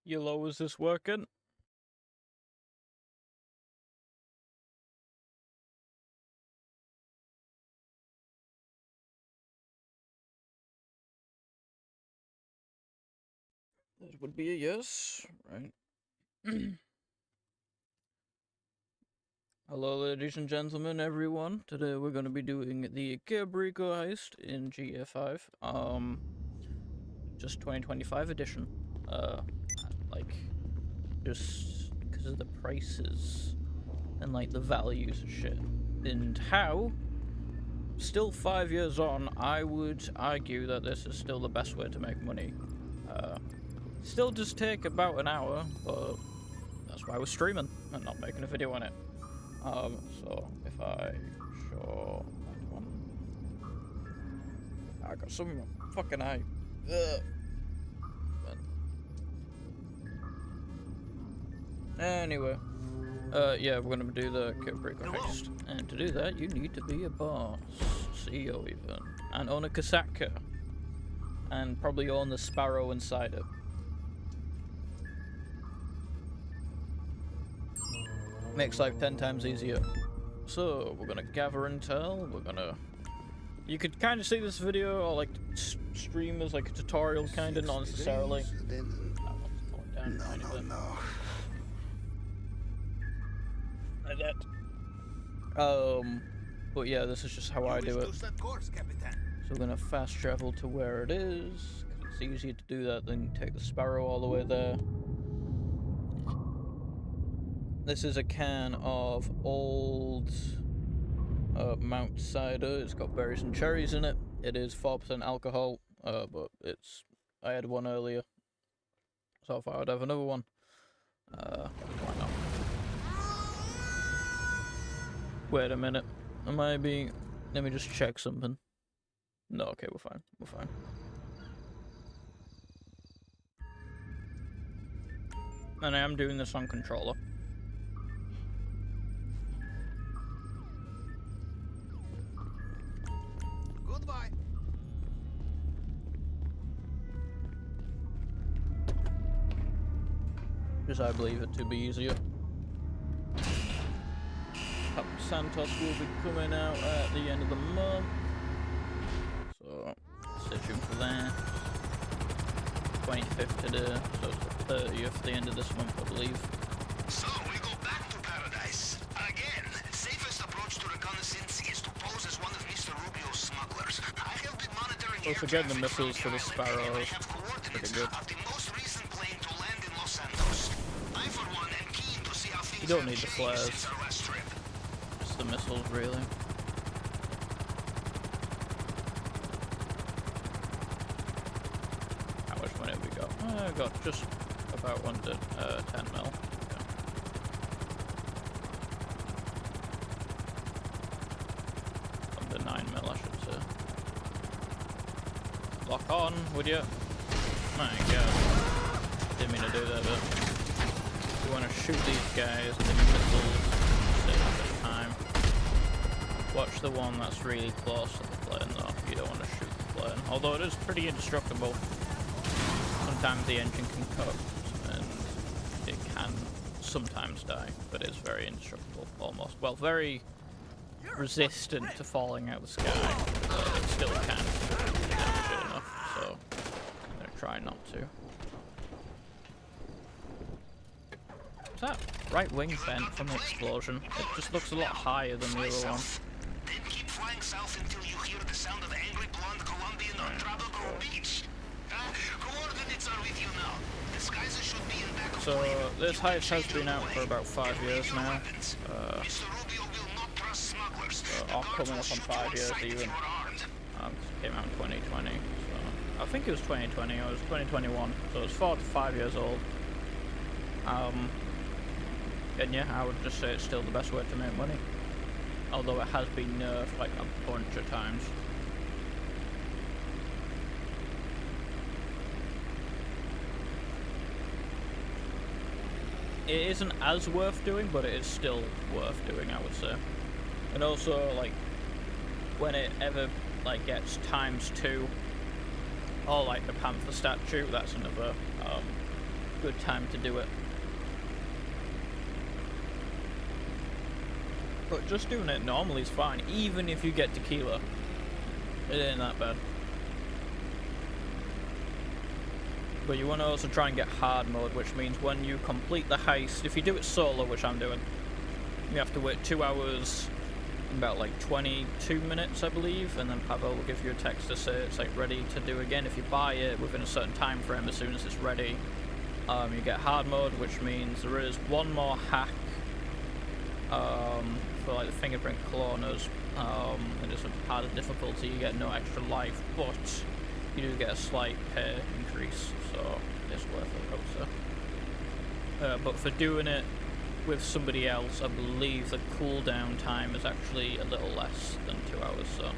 Yellow, is this working? That would be a yes, right? Hello, ladies and gentlemen, everyone. Today we're going to be doing the Perico heist in GF5. Just 2025 edition. Like, just because of the prices and like the values and shit, and how. Still 5 years on, I would argue that this is still the best way to make money. Still just take about an hour, but that's why we're streaming and not making a video on it. So if I show that one, I got some in my fucking eye. Anyway, yeah, we're gonna do the Perico heist, and to do that, you need to be a boss, CEO even, and own a casaca, and probably own the sparrow inside it. Makes life 10 times easier. So we're gonna gather intel. We're gonna. You could kind of see this video or like stream as like a tutorial, kind of, not necessarily. No. Like that. But yeah, this is just how I do it. So we're gonna fast travel to where it is, 'cause it's easier to do that than take the sparrow all the way there. This is a can of old Mount Cider. It's got berries and cherries in it. It is 4% alcohol, but it's. I had one earlier, so if I would have another one, why not? Wait a minute. Am I being? Let me just check something. No, okay, we're fine. We're fine. And I am doing this on controller. Goodbye. Because I believe it to be easier. Santos will be coming out at the end of the month, so stay tuned for that. 25th today, so it's the 30th, the end of this month, I believe. So we go back to paradise again. Safest approach to reconnaissance is to pose as one of Mr. Rubio's smugglers. I have been monitoring. Also, getting the missiles for the sparrow is pretty good. Of the most recent plane to land in Los Santos. I, for one, am keen to see how things You don't need the flares. since our last trip. Just the missiles, really. How much money have we got? I got just about 10 mil. Yeah. Under 9 mil, I should say. Lock on, would you? My god. Didn't mean to do that, but you want to shoot these guys, the missiles, save a bit of time. Watch the one that's really close to the plane though, you don't want to shoot the plane. Although it is pretty indestructible. Sometimes the engine can cut, and it can sometimes die, but it's very indestructible, almost. Well, very resistant to falling out of the sky, but it still can damage it enough, so I'm going to try not to. Is that right wing bent from the explosion? It just looks a lot higher than the other one. Then keep flying south until you hear the sound of the angry blonde Colombian on Travel Grove Beach. Coordinates are with you now. Disguises should be in back of So this heist has been out for about 5 years now. Mr. Rubio will not trust smugglers. Or coming up on 5 years even. It came out in 2020. So I think it was 2020 or it was 2021. So it's 4 to 5 years old. And yeah, I would just say it's still the best way to make money. Although it has been nerfed like a bunch of times. It isn't as worth doing, but it is still worth doing, I would say. And also, like, when it ever like gets ×2, or like the Panther statue, that's another good time to do it. But just doing it normally is fine, even if you get tequila. It ain't that bad. But you want to also try and get hard mode, which means when you complete the heist, if you do it solo, which I'm doing, you have to wait 2 hours, about like 22 minutes, I believe, and then Pavel will give you a text to say it's like ready to do again. If you buy it within a certain time frame, as soon as it's ready, you get hard mode, which means there is one more hack for like the fingerprint cloners. It is a harder difficulty, you get no extra life, but you do get a slight pay increase, so it's worth it, I would say. But for doing it with somebody else, I believe the cooldown time is actually a little less than 2 hours, so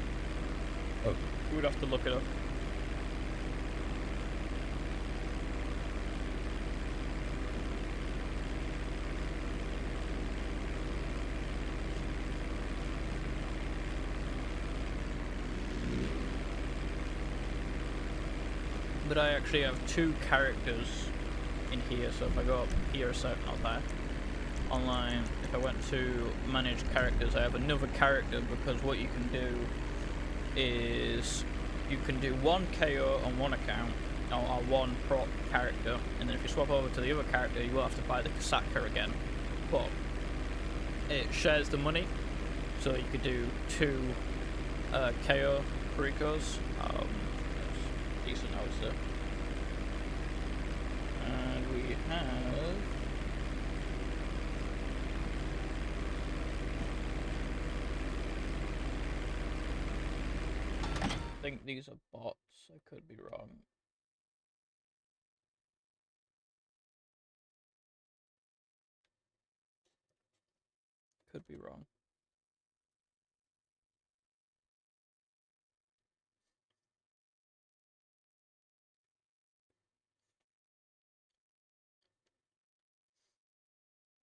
we'd have to look it up. But I actually have 2 characters in here, so if I go up here, so not there, online, if I went to manage characters, I have another character, because what you can do is you can do one Cayo on one account, or one prop character, and then if you swap over to the other character, you will have to buy the Kasaka again. But it shares the money, so you could do 2 Cayo Pericos. Decent, I would say. And we have I think these are bots, I could be wrong. Could be wrong.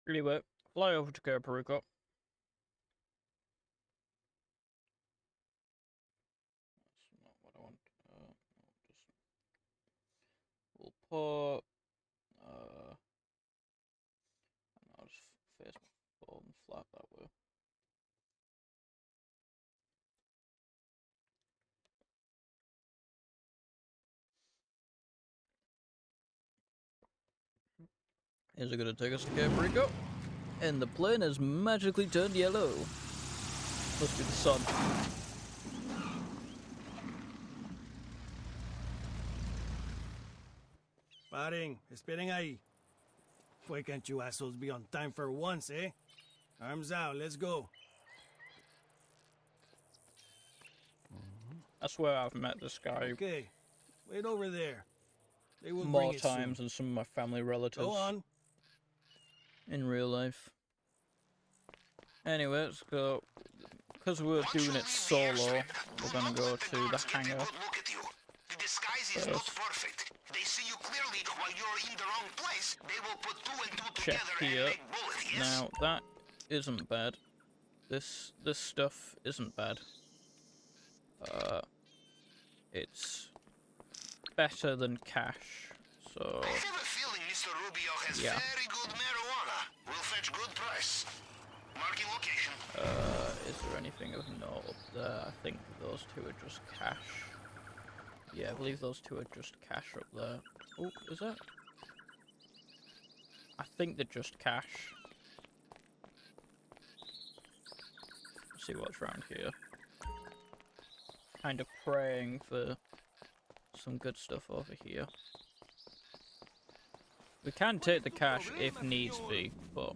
Anyway, fly over to Perico. That's not what I want. We'll put. I'll just face my phone flat that way. Is it going to take us to Perico? And the plane has magically turned yellow. Must be the sun. Paring, esperen ahí. Why can't you assholes be on time for once, eh? Arms out, let's go. I swear I've met this guy Okay, wait over there. They will more bring it times soon. than some of my family relatives. Go on. In real life. Anyway, let's go. Because we're doing it solo, we're gonna go to the hangar. The disguise is not perfect. They see you clearly while you're in the wrong place. They will put 2 and 2 Check together here. and make bullets, yes? Now that isn't bad. This stuff isn't bad. It's better than cash. So I have a feeling Mr. Rubio has very good marijuana. Will fetch good price. Marking location. is there anything of note up there? I think those 2 are just cash. Yeah, I believe those 2 are just cash up there. Oh, is that? I think they're just cash. Let's see what's around here. Kind of praying for some good stuff over here. We can take the cash if needs be, but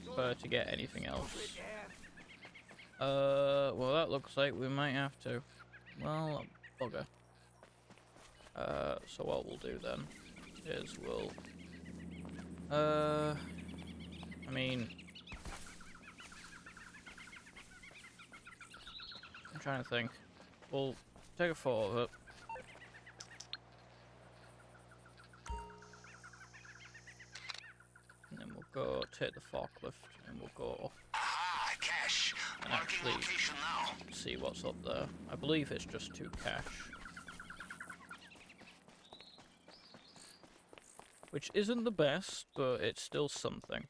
prefer to get anything else. Well, that looks like we might have to. Well, bugger. So what we'll do then is we'll I mean, I'm trying to think. We'll take a photo of it. And then we'll go take the forklift and we'll go Ah, cash. and Marking actually location now. see what's up there. I believe it's just 2 cash. which isn't the best, but it's still something.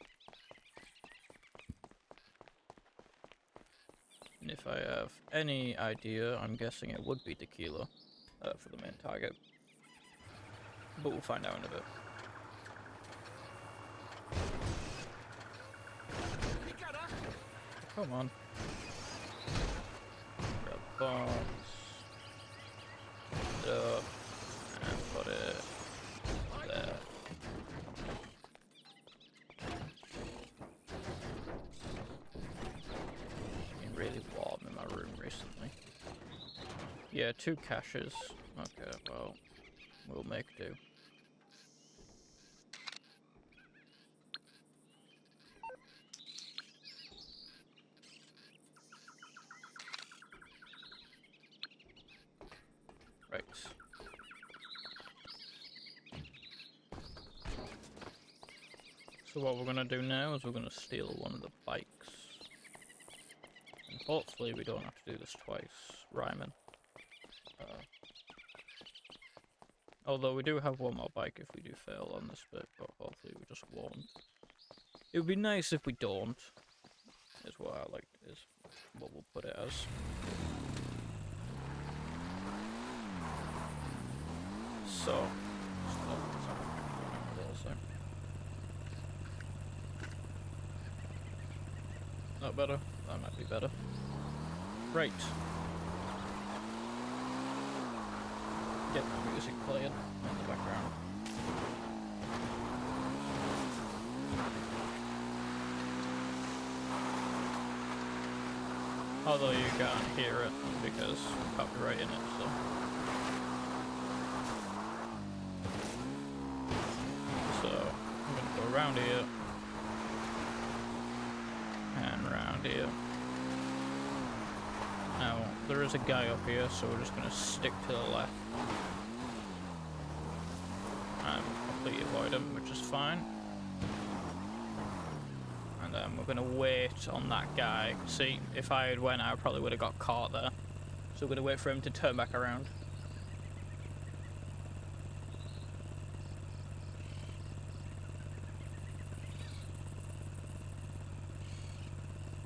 And if I have any idea, I'm guessing it would be tequila for the main target. But we'll find out in a bit. Come on. Grab the box. Put it up. And put it there. It's been really warm in my room recently. Yeah, 2 caches. Okay, well, we'll make do. Right. So what we're gonna do now is we're gonna steal one of the bikes. And hopefully we don't have to do this twice, rhyming. Although we do have one more bike if we do fail on this bit, but hopefully we just won't. It would be nice if we don't, is what I like, is what we'll put it as. So, that better? That might be better. Right. Get the music playing in the background. Although you can't hear it because I'm copyrighting it, so. I'm gonna go around here. And around here. Now, there is a guy up here, so we're just gonna stick to the left. And completely avoid him, which is fine. And then we're gonna wait on that guy. See, if I had went, I probably would have got caught there. So we're gonna wait for him to turn back around.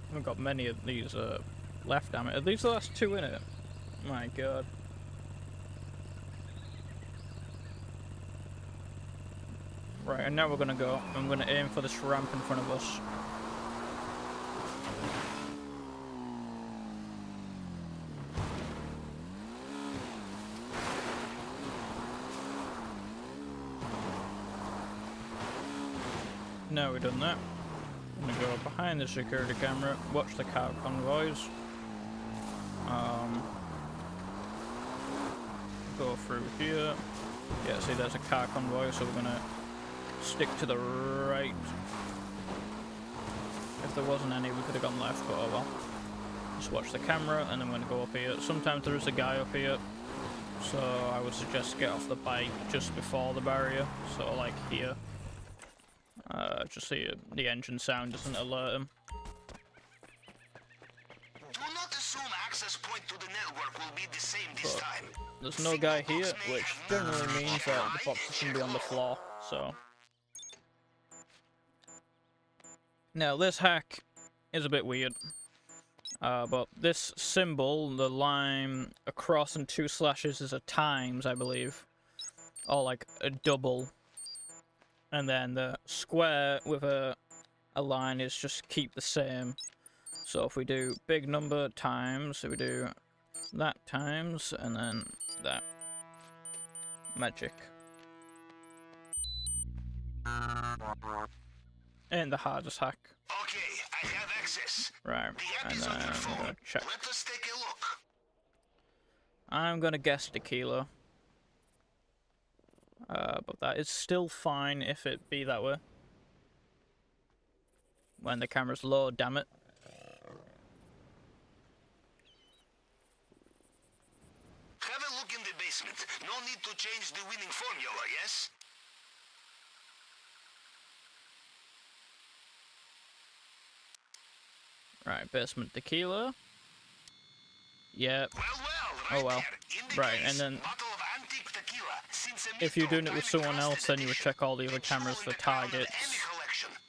I haven't got many of these left, damn it. Are these the last 2 in it? My god. Right, and now we're gonna go. I'm gonna aim for this ramp in front of us. Now we've done that. I'm gonna go behind the security camera, watch the car convoys. Go through here. Yeah, see there's a car convoy, so we're gonna stick to the right. If there wasn't any, we could have gone left, but oh well. Just watch the camera, and then we're gonna go up here. Sometimes there is a guy up here, so I would suggest get off the bike just before the barrier, so like here. Just so the engine sound doesn't alert him. Do not assume access point to the network will be the same this time. There's no guy here, which generally means that the boxes can be on the floor, so. Now, this hack is a bit weird. But this symbol, the line across and 2 slashes is a times, I believe. Or like a double. And then the square with a line is just keep the same. So if we do big number times, so we do that times, and then that. Magic. And the hardest hack. Okay, I have access. Right, The app and is then on your I'm phone. gonna check. Let us take a look. I'm gonna guess tequila. But that is still fine if it be that way. When the camera's low, damn it. Have a look in the basement. No need to change the winning formula, yes? Right, basement tequila. Yep. Well, Oh well. there. In the Right, case, and then bottle of antique tequila. Since a if you're doing it with someone else, then you would check all the other cameras for targets.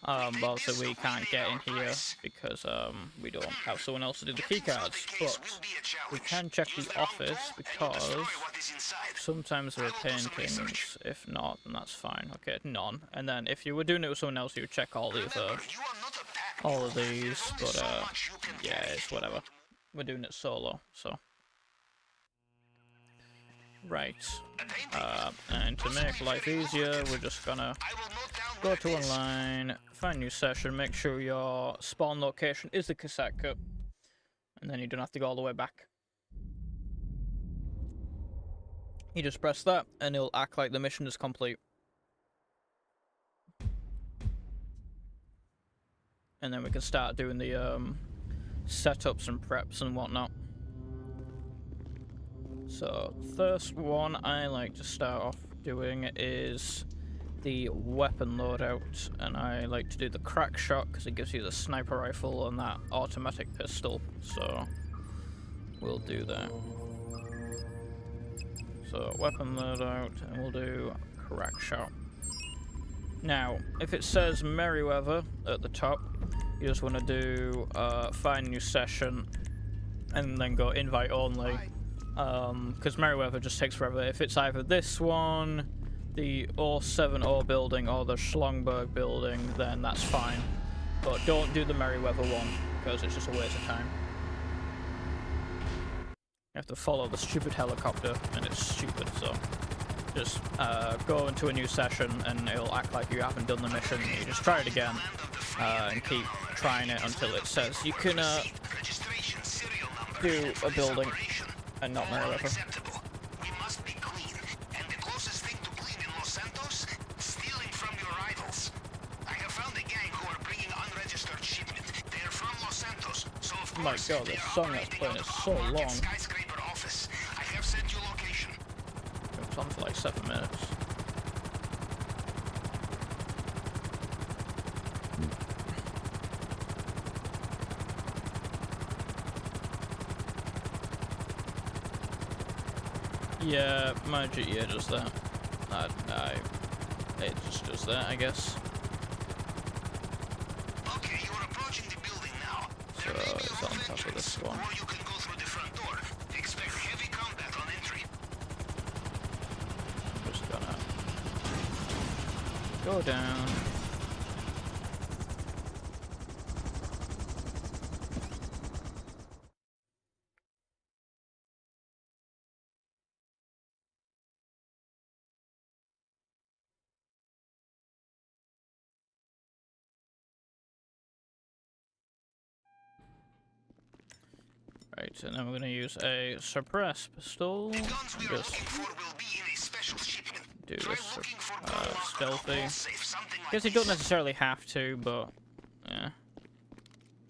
But also we can't get in here because we don't have someone else to do the keycards. But we can check the office because sometimes there are paintings. If not, then that's fine. Okay, none. And then if you were doing it with someone else, you would check all the other, all of these. But yeah, it's whatever. We're doing it solo, so. Right, and to make life easier, we're just gonna go to online, find new session, make sure your spawn location is the cassette cup, and then you don't have to go all the way back. You just press that, and it'll act like the mission is complete. And then we can start doing the setups and preps and whatnot. So, first one I like to start off doing is the weapon loadout, and I like to do the crack shot because it gives you the sniper rifle and that automatic pistol, so we'll do that. So, weapon loadout, and we'll do crack shot. Now, if it says Merryweather at the top, you just want to do find new session, and then go invite only. Because Merryweather just takes forever. If it's either this one, the 070 building, or the Schlongberg building, then that's fine. But don't do the Merryweather one, because it's just a waste of time. You have to follow the stupid helicopter, and it's stupid, so just go into a new session, and it'll act like you haven't done the mission. You just try it again, and keep trying it until it says you can do a building. And not Merryweather. We must be clean. And the closest thing to clean in Los Santos, stealing from your rivals. I have found a gang who are bringing unregistered shipment. They are from Los Santos, so of course. My God, this song that's playing is so long. Skyscraper office. I have sent you location. It's on for like 7 minutes. Yeah, my GTA does that. It just does that, I guess. Okay, you are approaching the building now. So it's on top of this one. Or you can go through the front door. Expect heavy combat on entry. Just gonna go down. Right, and then we're going to use a suppress pistol. Just do this stealthy. Guess you don't necessarily have to, but yeah,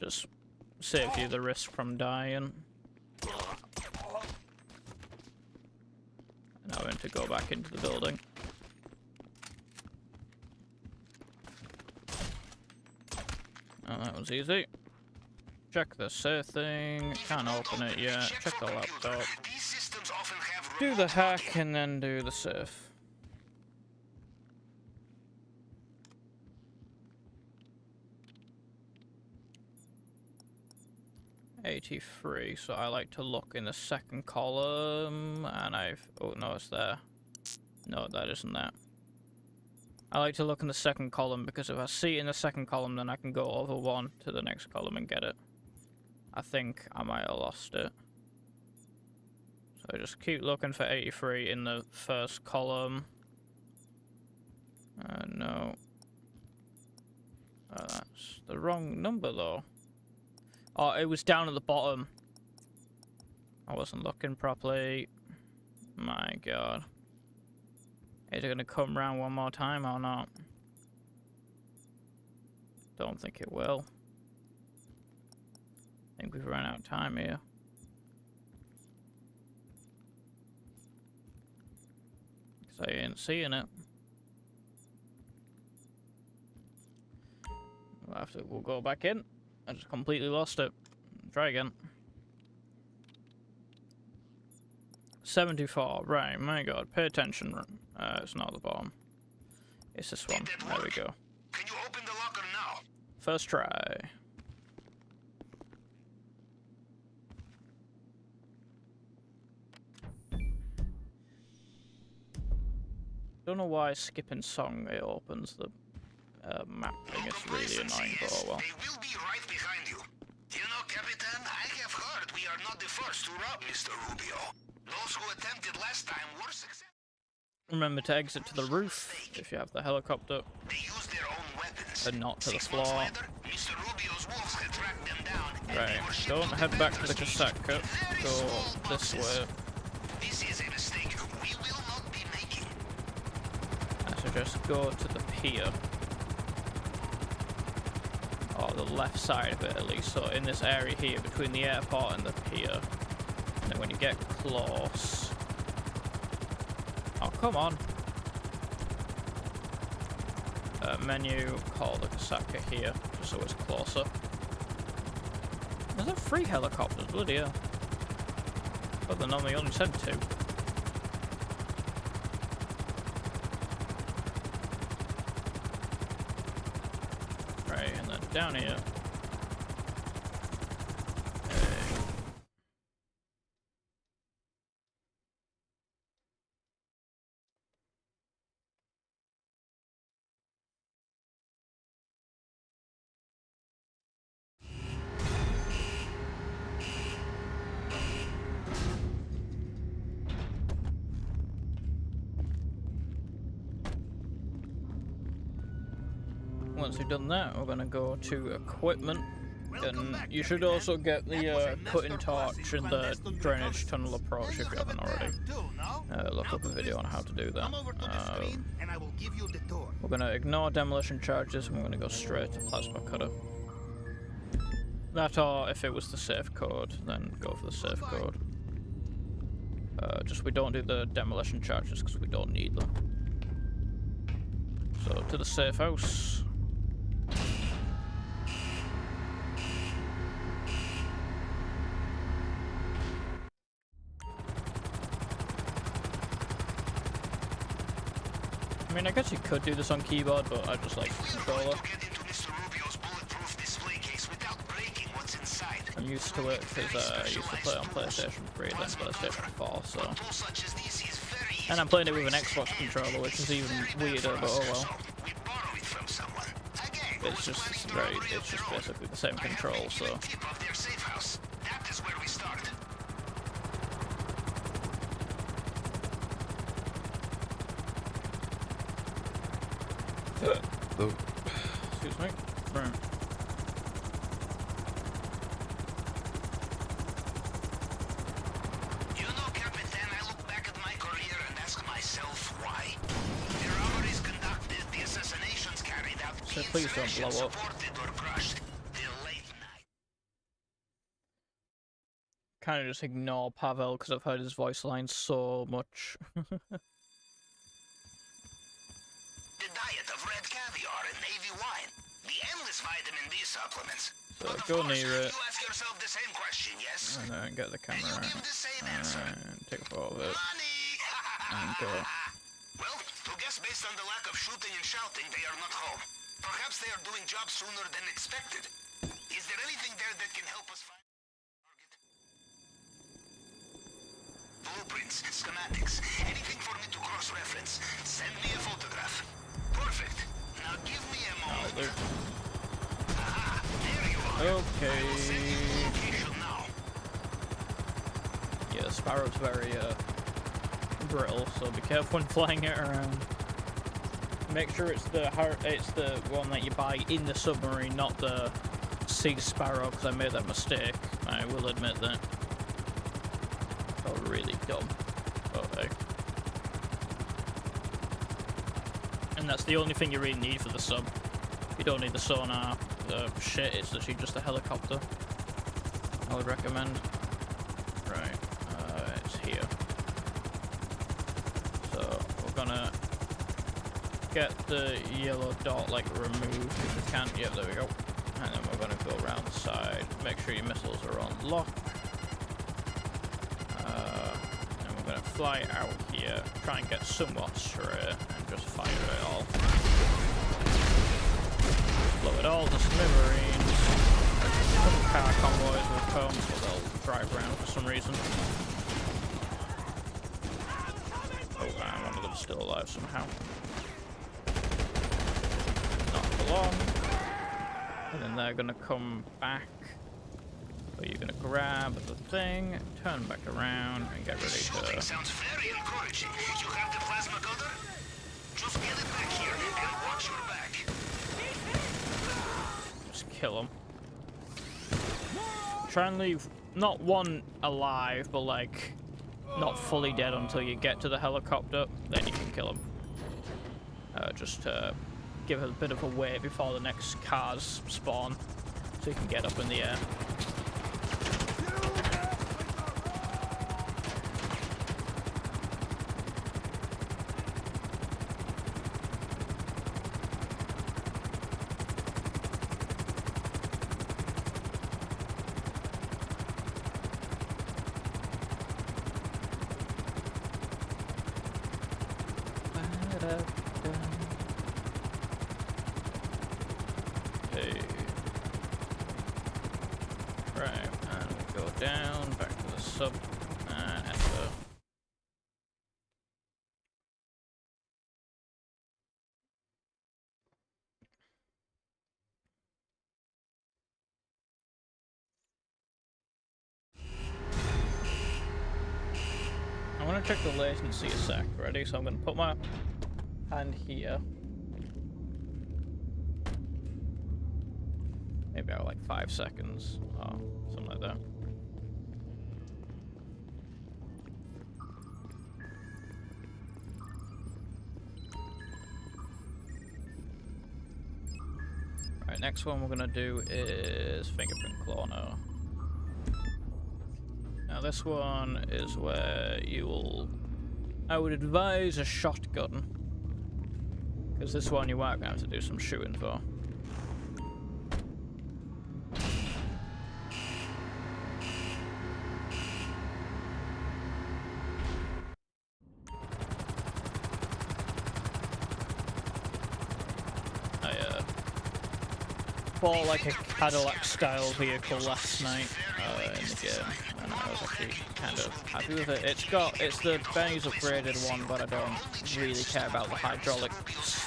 just save you the risk from dying. Now we're going to go back into the building. Oh, that was easy. Check the safe thing. Can't open it yet. Check the laptop. Do the hack and then do the safe. $83. So I like to look in the second column, and oh no, it's there. No, that isn't that. I like to look in the second column because if I see it in the second column, then I can go over one to the next column and get it. I think I might have lost it. So just keep looking for 83 in the first column. No. That's the wrong number though. Oh, it was down at the bottom. I wasn't looking properly. My God. Is it gonna come round one more time or not? Don't think it will. I think we've run out of time here. Because I ain't seeing it. We'll go back in. I just completely lost it. Try again. 74. Right, my God. Pay attention. It's not the bottom. It's this one. There we go. Can you open the locker now? First try. Don't know why skipping song it opens the map thing. It's really annoying, but oh well. They will be right behind you. You know, Capitan, I have heard we are not the first to rob Mr. Rubio. Those who attempted last time were successful. Remember to exit to the roof if you have the helicopter. They used their own weapons. And not to the 6 months floor. later, Mr. Rubio's wolves had tracked them down. And Right, they were shipped don't to head the back to the Master cassette Chief. cut. Very Go small this boxes. way. This is a mistake we will not be making. I suggest go to the pier. Or the left side of it at least. So in this area here between the airport and the pier. And then when you get close. Oh, come on. Menu, call the Kasaka here, just so it's closer. There's a 3 helicopters, bloody hell. But then they only said 2. Right, and then down here. Once we've done that, we're going to go to equipment, and you should also get the cutting torch and the drainage tunnel approach if you haven't already. Look up a video on how to do that. We're going to ignore demolition charges and we're going to go straight to plasma cutter. That, or if it was the safe code, then go for the safe code. Just we don't do the demolition charges because we don't need them. So to the safe house. I mean, I guess you could do this on keyboard, but I just like controller. I'm used to it because I used to play on PlayStation 3 then PlayStation 4, so... And I'm playing it with an Xbox controller, which is even weirder, but oh well. It's just basically the same control, so... Oh. Excuse me. Right. You know, Capitan, I look back at my career and ask myself why. The robberies conducted, the assassinations carried out, So the please don't insurrections blow up. supported or crushed, the late night. Kind of just ignore Pavel because I've heard his voice line so much. The diet of red caviar and navy wine, the endless vitamin D supplements. So But of go course, near it. you ask yourself the same question, yes? And then get the camera And you out. give the same answer. And take a photo of it. Money! And go. Well, to guess based on the lack of shooting and shouting, they are not home. Perhaps they are doing jobs sooner than expected. Is there anything there that can help us find target? Blueprints, schematics, anything for me to cross-reference. Send me a photograph. Perfect. Now give me a moment. Aha, there you are. Okay. I will send you the location now. Yeah, Sparrow's very brittle, so be careful when flying it around. Make sure it's the one that you buy in the submarine, not the Sea Sparrow, because I made that mistake. I will admit that. Oh, really dumb. Okay. And that's the only thing you really need for the sub. You don't need the sonar shit, it's literally just a helicopter. I would recommend. Right, it's here. So, we're gonna get the yellow dot, like, removed if we can. Yep, there we go. And then we're gonna go around the side. Make sure your missiles are on lock. And we're gonna fly out here, try and get somewhat straight, and just fire it all. Blow it all to smithereens. Some car convoys will come, so they'll drive around for some reason. Oh, and one of them's still alive somehow. Not for long. And then they're gonna come back. So you're gonna grab the thing, turn back around, and get ready to. Sounds very encouraging. You have the plasma cutter? Just get it back here and watch your back. Just kill them. Try and leave not one alive, but like not fully dead until you get to the helicopter. Then you can kill him. Just give it a bit of a wait before the next cars spawn, so you can get up in the air. Right, and we go down, back to the sub, and enter. I want to check the latency a sec, ready? So I'm going to put my hand here. Maybe out like 5 seconds or something like that. Right, next one we're gonna do is fingerprint cloner. Now this one is where you will, I would advise a shotgun, because this one you are gonna have to do some shooting for. Bought like a Cadillac style vehicle last night in the game, and I was actually kind of happy with it. It's the Benny's upgraded one, but I don't really care about the hydraulic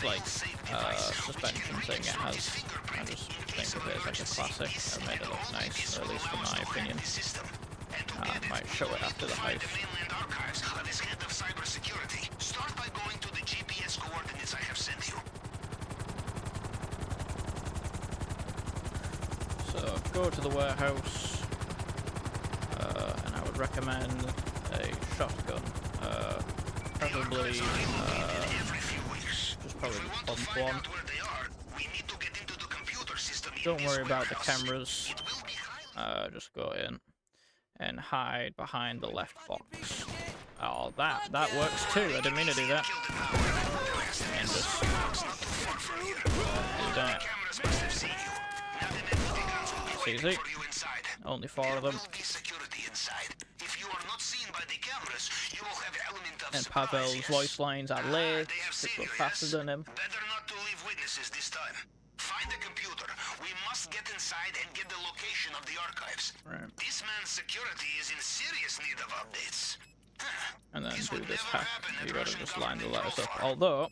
like suspension thing it has. I just think of it as like a classic. I made it look nice, or at least in my opinion. I might show it after the heist. Start by going to the GPS coordinates I have sent you. So go to the warehouse, and I would recommend a shotgun, preferably just probably pump one. Don't worry about the cameras, just go in and hide behind the left box. Oh, that works too, I didn't mean to do that. And just do that. It's easy. Only 4 of them. And Pavel's voice lines are late, to go faster than him. Better not to leave witnesses this time. Find the computer. We must get inside and get the location of the archives. Right. This man's security is in serious need of updates. And then do this hack. You gotta just line the letters up. Although,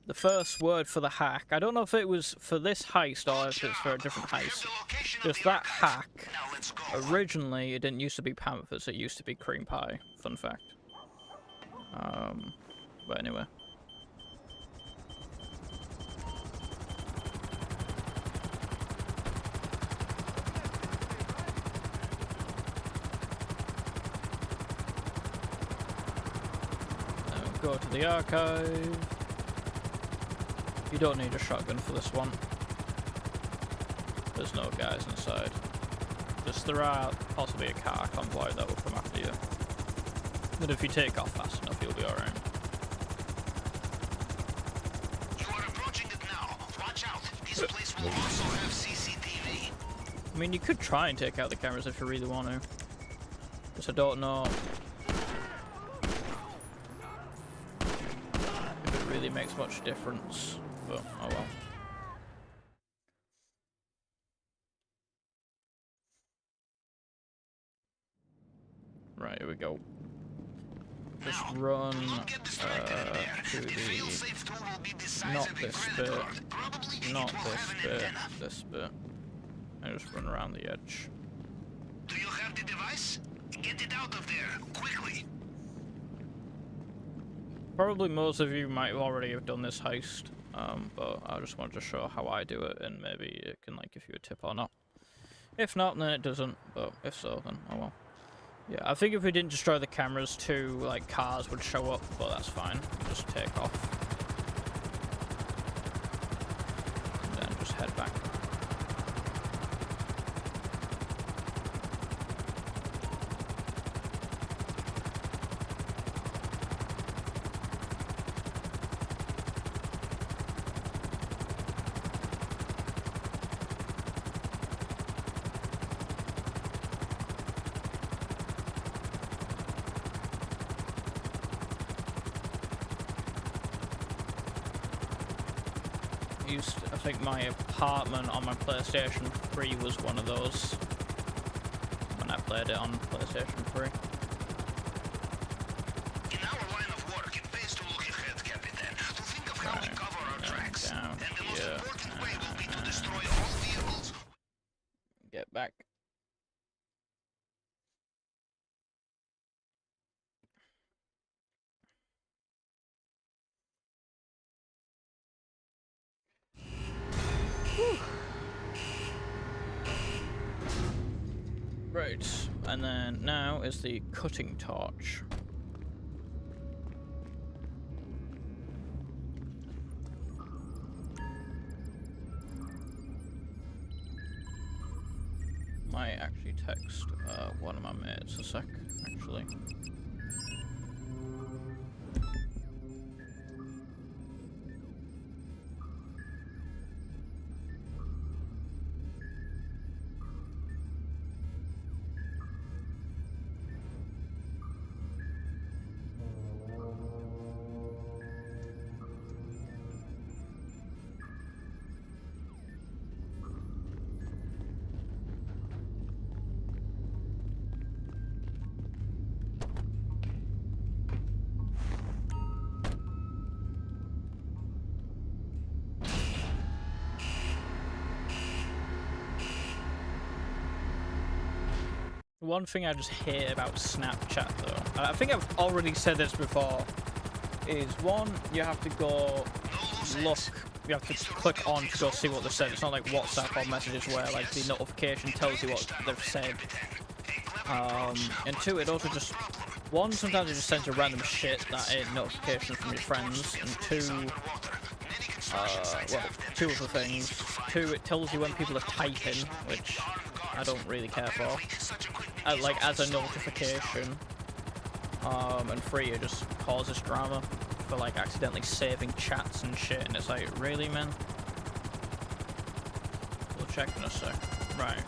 the first word for the hack, I don't know if it was for this heist or if it's for a different heist. Just that hack, originally it didn't used to be Panthers, it used to be cream pie. Fun fact. But anyway. Now go to the archive. You don't need a shotgun for this one. There's no guys inside. Just there are possibly a car convoy that will come after you. But if you take off fast enough, you'll be alright. You are approaching it now. Watch out. This place will also have CCTV. I mean, you could try and take out the cameras if you really want to. Just I don't know really makes much difference, but oh well. Right, here we go. Just run to the... not this bit, not this bit, this bit. And just run around the edge. Do you have the device? Get it out of there, quickly! Probably most of you might already have done this heist, but I just wanted to show how I do it, and maybe it can like give you a tip or not. If not, then it doesn't, but if so, then oh well. Yeah, I think if we didn't destroy the cameras, 2 like cars would show up, but that's fine. Just take off. And then just head back. I think my apartment on my PlayStation 3 was one of those when I played it on PlayStation 3. In our line of work, it pays to look ahead, Captain, to think of how we cover our tracks. And the most important way will be to destroy all vehicles. Get back. Right, and then now is the cutting torch. Might actually text one of my mates a sec, actually. One thing I just hate about Snapchat, though, I think I've already said this before, is one, you have to go look, you have to click on to go see what they've said. It's not like WhatsApp or messages where like the notification tells you what they've said. And 2, it also just, 1, sometimes it just sends you random shit that ain't notifications from your friends, and 2, well, 2 other things. 2, it tells you when people are typing, which I don't really care for, like as a notification, and 3, it just causes drama for like accidentally saving chats and shit, and it's like, really, man? We'll check in a sec. Right,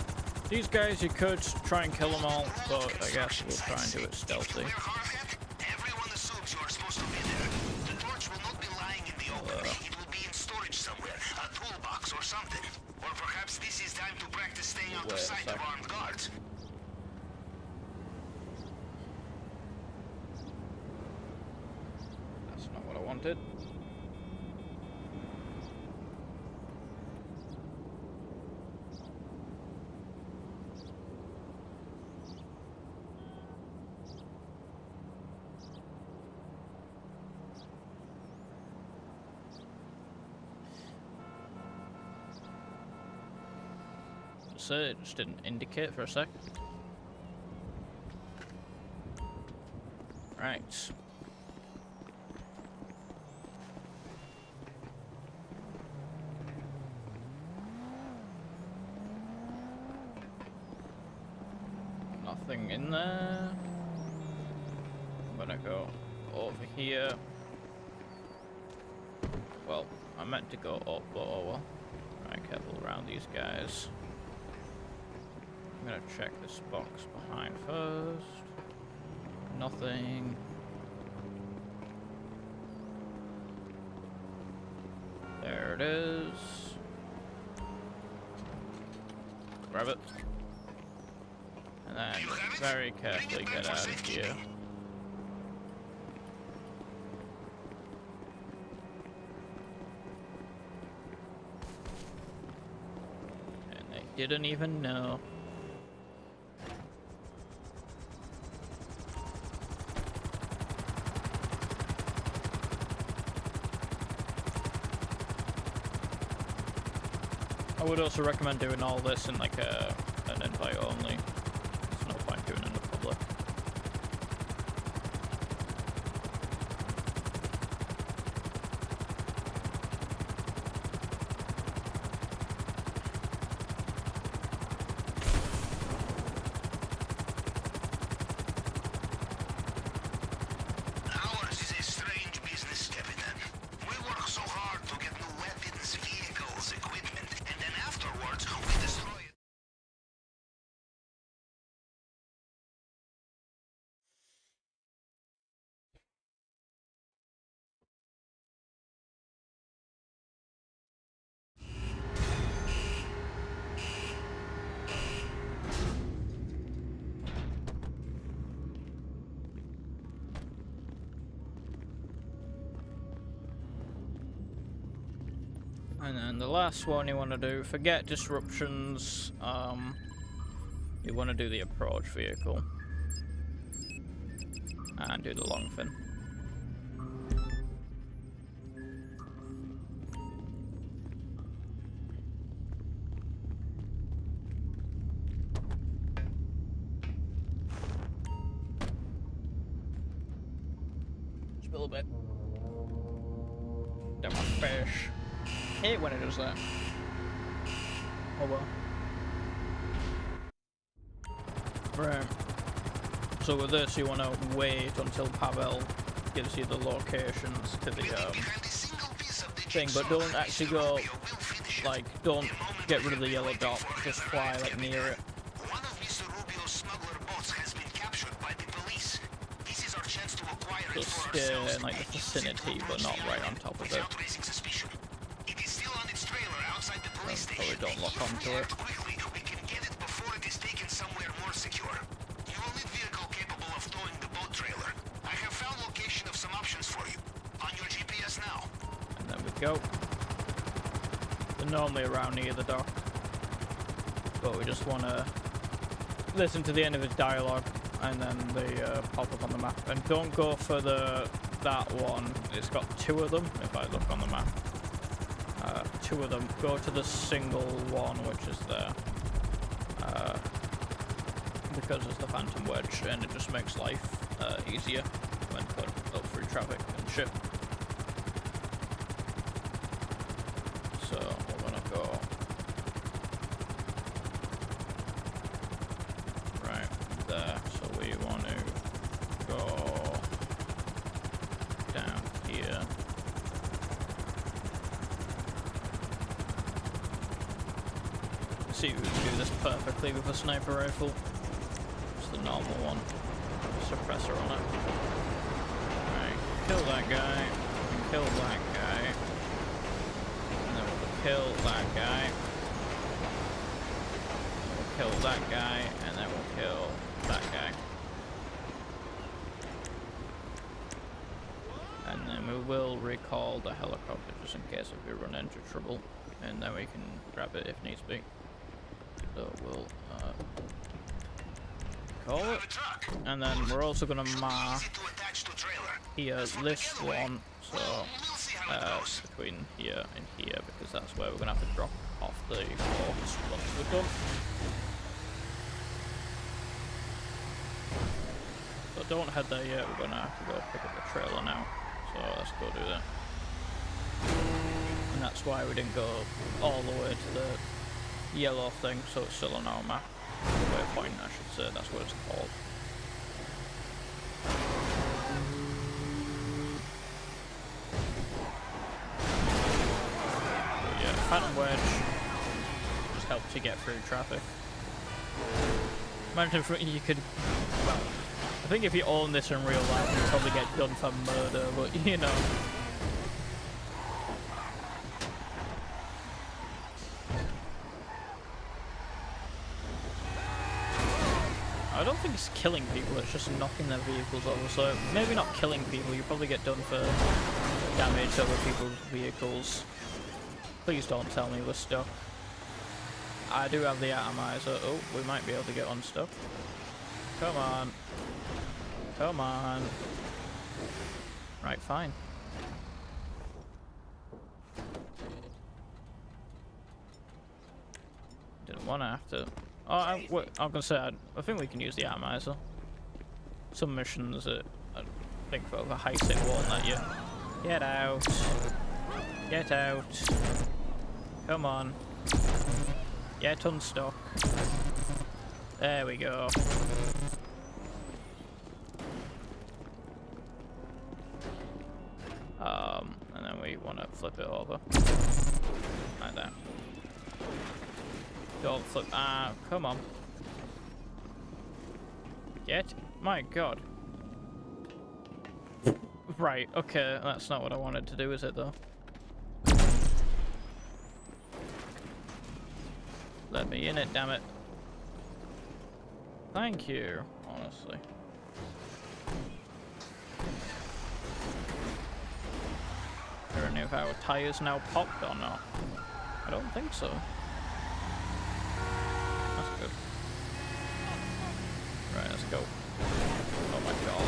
these guys, you could try and kill them all, but I guess we'll try and do it stealthy. Everyone assumes you are supposed to be there. The torch will not be lying in the open. It will be in storage somewhere, a toolbox or something. Or perhaps this is time to practice staying out of sight of armed guards. That's not what I wanted. So it just didn't indicate for a sec. Right. Nothing in there. I'm gonna go over here. Well, I meant to go up, but oh well. Right, careful around these guys. I'm gonna check this box behind first. Nothing. grab it. And then very carefully get out of here. And they didn't even know. I would also recommend doing all this in like an invite only. There's no point doing it in the public. Ours is a strange business, Captain. We work so hard to get new weapons, vehicles, equipment, and then afterwards we destroy it. And then the last one you want to do, forget disruptions. You want to do the approach vehicle and do the long fin. Just a little bit. Down my fish. Hate when it does that. Oh well. Right. So with this, you want to wait until Pavel gives you the locations to the thing, but don't actually go, like, don't get rid of the yellow dot. Just fly like near it. One of Mr. Rubio's smuggler boats has been captured by the police. This is our chance to acquire it Just for stay ourselves. in like the vicinity, but not right on top of it. Without raising suspicion. It is still on its trailer outside the police Probably station. don't lock If onto we it. act quickly, we can get it before it is taken somewhere more secure. You will need vehicle capable of towing the boat trailer. I have found location of some options for you. On your GPS now. And then we go. They're normally around near the dock, but we just want to listen to the end of his dialogue, and then they pop up on the map. And don't go for that one. It's got two of them. If I look on the map, two of them. Go to the single one, which is there, because it's the Phantom Wedge, and it just makes life easier when put up through traffic and shit. So we're gonna go right there. So we want to go down here. See if we can do this perfectly with a sniper rifle. It's the normal one. Suppressor on it. Right, kill that guy. Kill that guy. And then we'll kill that guy. We'll kill that guy, and then we'll kill that guy. And then we will recall the helicopter just in case if we run into trouble, and then we can grab it if needs be. So we'll call it, and then we're also going to mark here this one, so between here and here, because that's where we're going to have to drop off the forks once we're done. So don't head there yet, we're going to have to go pick up the trailer now, so let's go do that. And that's why we didn't go all the way to the yellow thing, so it's still on our map. Waypoint, I should say, that's what it's called. But yeah, Phantom Wedge just helps you get through traffic. Imagine if you could, well, I think if you own this in real life, you'd probably get done for murder, but you know. think it's killing people, it's just knocking their vehicles over. So maybe not killing people, you probably get done for damage to other people's vehicles. Please don't tell me we're stuck. I do have the atomizer. Oh, we might be able to get unstuck. Come on. Come on. Right, fine. Didn't want to have to... Oh, I'm gonna say, I think we can use the atomizer. Some missions that I think for the heist it won't let you. Get out. Get out. Come on. Get unstuck. There we go. And then we want to flip it over. Like that. Don't flip. Ah, come on. Get. My god. Right, okay, that's not what I wanted to do, is it, though? Let me in it, damn it. Thank you, honestly. I don't know if our tires now popped or not. I don't think so. That's good. Right, let's go. Oh my god.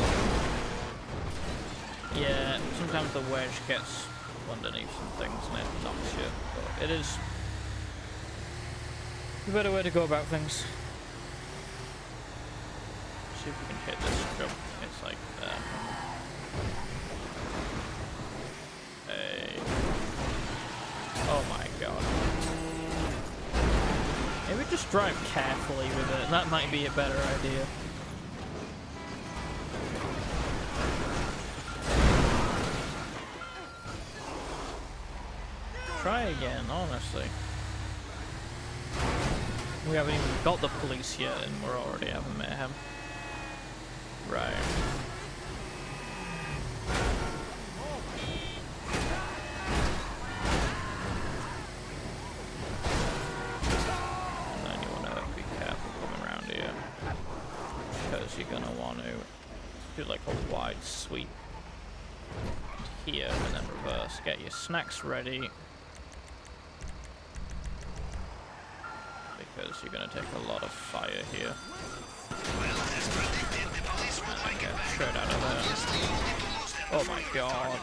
Yeah, sometimes the wedge gets underneath some things and it knocks you, but it is a better way to go about things. See if we can hit this jump. It's like there. Hey. Oh my god. Maybe just drive carefully with it. That might be a better idea. Try again, honestly. We haven't even got the police yet and we're already having mayhem. Right. And then you want to be careful coming around here. Because you're going to want to do like a wide sweep here and then reverse. Get your snacks ready. Because you're going to take a lot of fire here. And then get straight out of there. Oh my god.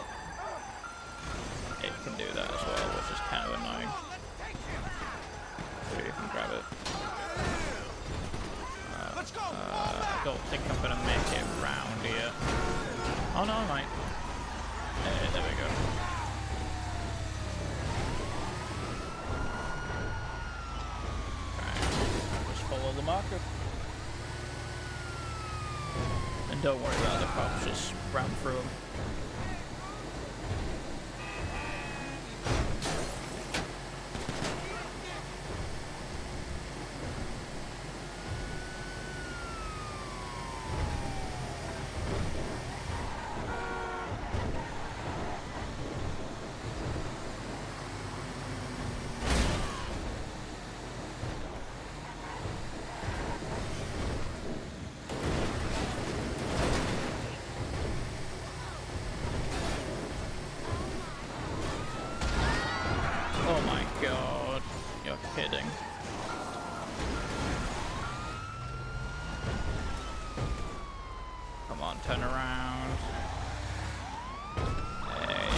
It can do that as well, which is kind of annoying. So you can grab it. I don't think I'm going to make it round here. Oh no, I might. There we go. Follow the marker. And don't worry about the cops, just ram through them. Oh my god, you're kidding. Come on, turn around. Hey.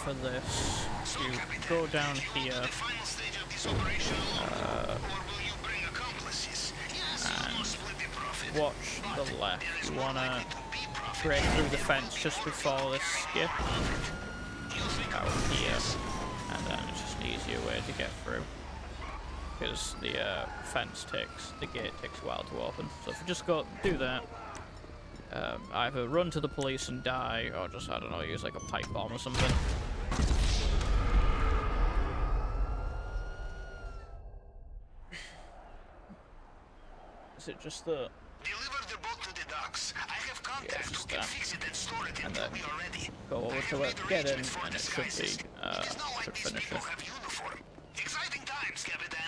For this, you go down here and watch the left. You want to break through the fence just before this skip out here, and then it's just an easier way to get through. because the the gate takes a while to open. So if you just do that, either run to the police and die, or just, I don't know, use like a pipe bomb or something. Is it just the... Deliver the boat to the docks. I have contacts who can fix it and store it until we are ready. Go over to it, get in, and it should be, should finish it. Exciting times, Capitan.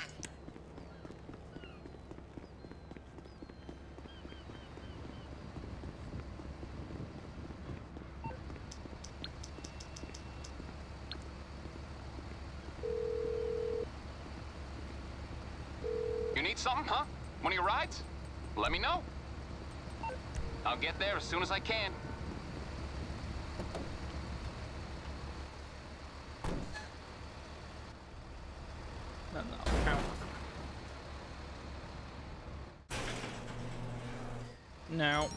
You need something, huh? One of your rides? Let me know. I'll get there as soon as I can. Then that'll count. Now,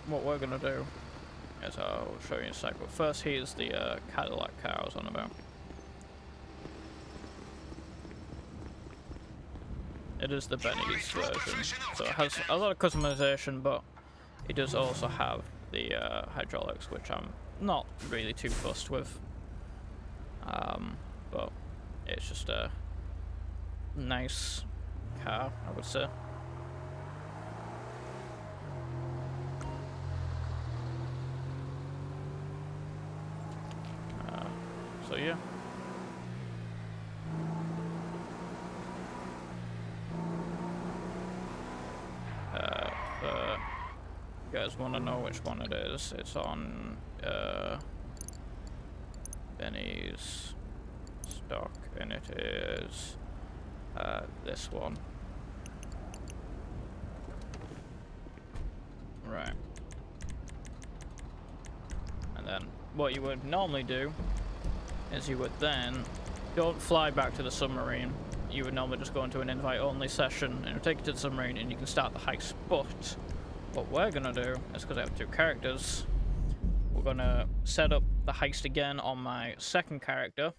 what we're gonna do is I'll show you in a sec, but first here's the Cadillac car I was on about. It is the Benny's version, so it has a lot of customization, but it does also have the hydraulics, which I'm not really too fussed with. But it's just a nice car, I would say. So yeah. You guys want to know which one it is? It's on Benny's stock, and it is this one. Right. And then what you would normally do is you would then don't fly back to the submarine. You would normally just go into an invite-only session and it'll take you to the submarine and you can start the heist. But what we're gonna do is, because I have two characters, we're gonna set up the heist again on my second character.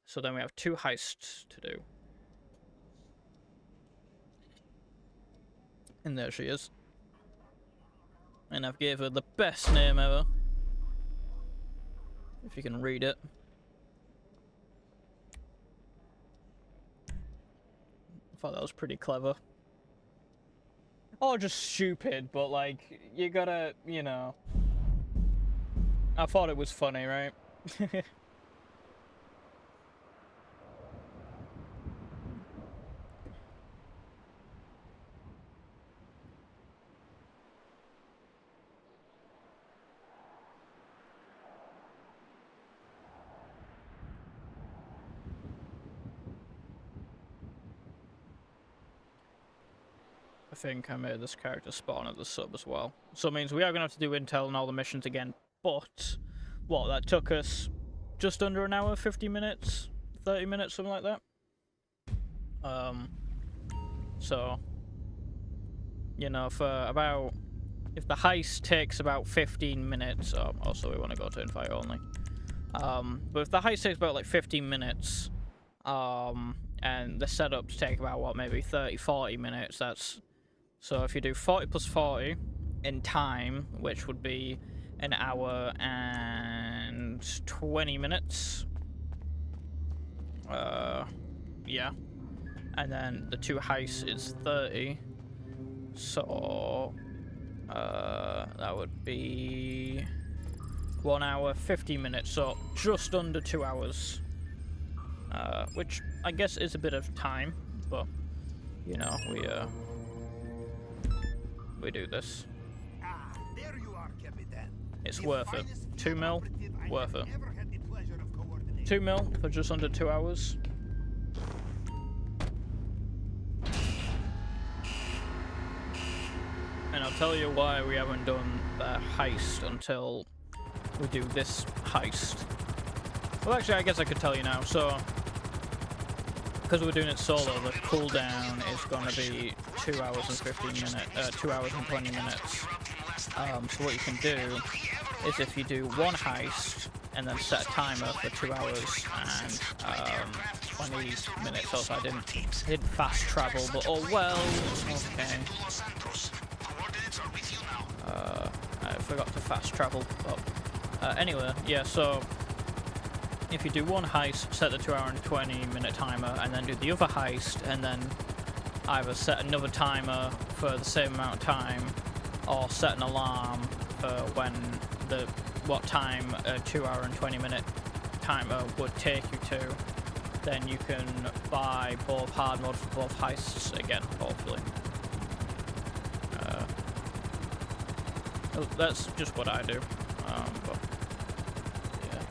So then we have two heists to do. And there she is. And I've gave her the best name ever. If you can read it. I thought that was pretty clever. Or just stupid, but like, you gotta, you know. I thought it was funny, right? I think I made this character spawn at the sub as well. So it means we are going to have to do intel and all the missions again, but what, that took us just under an hour, 50 minutes, 30 minutes, something like that. So, you know, if the heist takes about 15 minutes, also we want to go to invite only. But if the heist takes about like 15 minutes, and the setups take about, what, maybe 30, 40 minutes, that's... So if you do 40 plus 40 in time, which would be an hour and 20 minutes. Yeah. And then the two heists is 30. So, that would be 1 hour, 50 minutes. So just under 2 hours. Which I guess is a bit of time, but, you know, we do this. There you are, Capitan. It's worth it. 2 mil, worth it. 2 mil for just under 2 hours. And I'll tell you why we haven't done the heist until we do this heist. Well, actually, I guess I could tell you now. So, because we're doing it solo, the cooldown is going to be 2 hours and 15 minutes, 2 hours and 20 minutes. So what you can do is if you do one heist and then set a timer for 2 hours and 20 minutes or so. I didn't fast travel, but oh well. Okay. I forgot to fast travel. But anyway, yeah. So if you do one heist, set the 2 hour and 20 minute timer, and then do the other heist, and then either set another timer for the same amount of time, or set an alarm for what time a 2 hour and 20 minute timer would take you to, then you can buy both hard mode for both heists again, hopefully. That's just what I do. But yeah.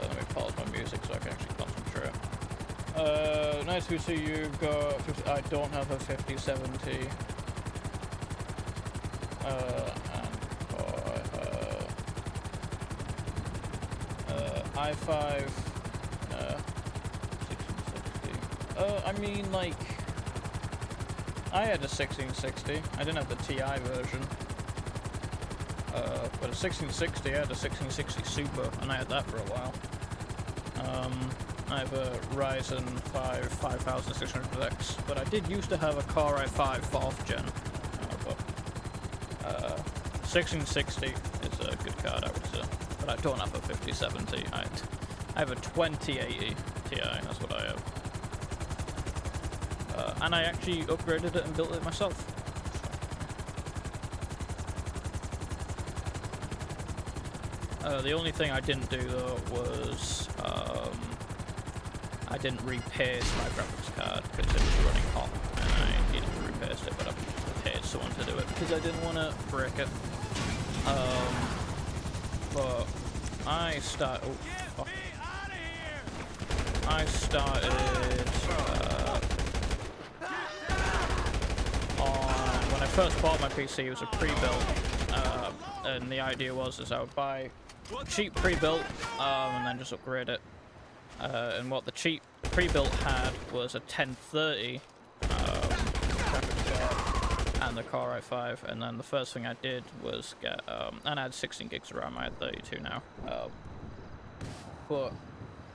Let me pause my music so I can actually concentrate. Nice to see you got. I don't have a 5070. i5. 1660. I mean, like, I had a 1660. I didn't have the TI version. But a 1660, I had a 1660 Super, and I had that for a while. I have a Ryzen 5 5600X, but I did used to have a Core i5 4th gen. But 1660 is a good card, I would say. But I don't have a 5070. I have a 2080 Ti, that's what I have. And I actually upgraded it and built it myself. The only thing I didn't do though was I didn't repaste my graphics card because it was running hot and I needed to repaste it, but I paid someone to do it because I didn't want to break it. But I started. I started when I first bought my PC. It was a pre-built, and the idea was I would buy cheap pre-built and then just upgrade it. And what the cheap pre-built had was a 1030 graphics card and the Core i5, and then the first thing I did was get and I had 16 gigs of RAM. I had 32 now. But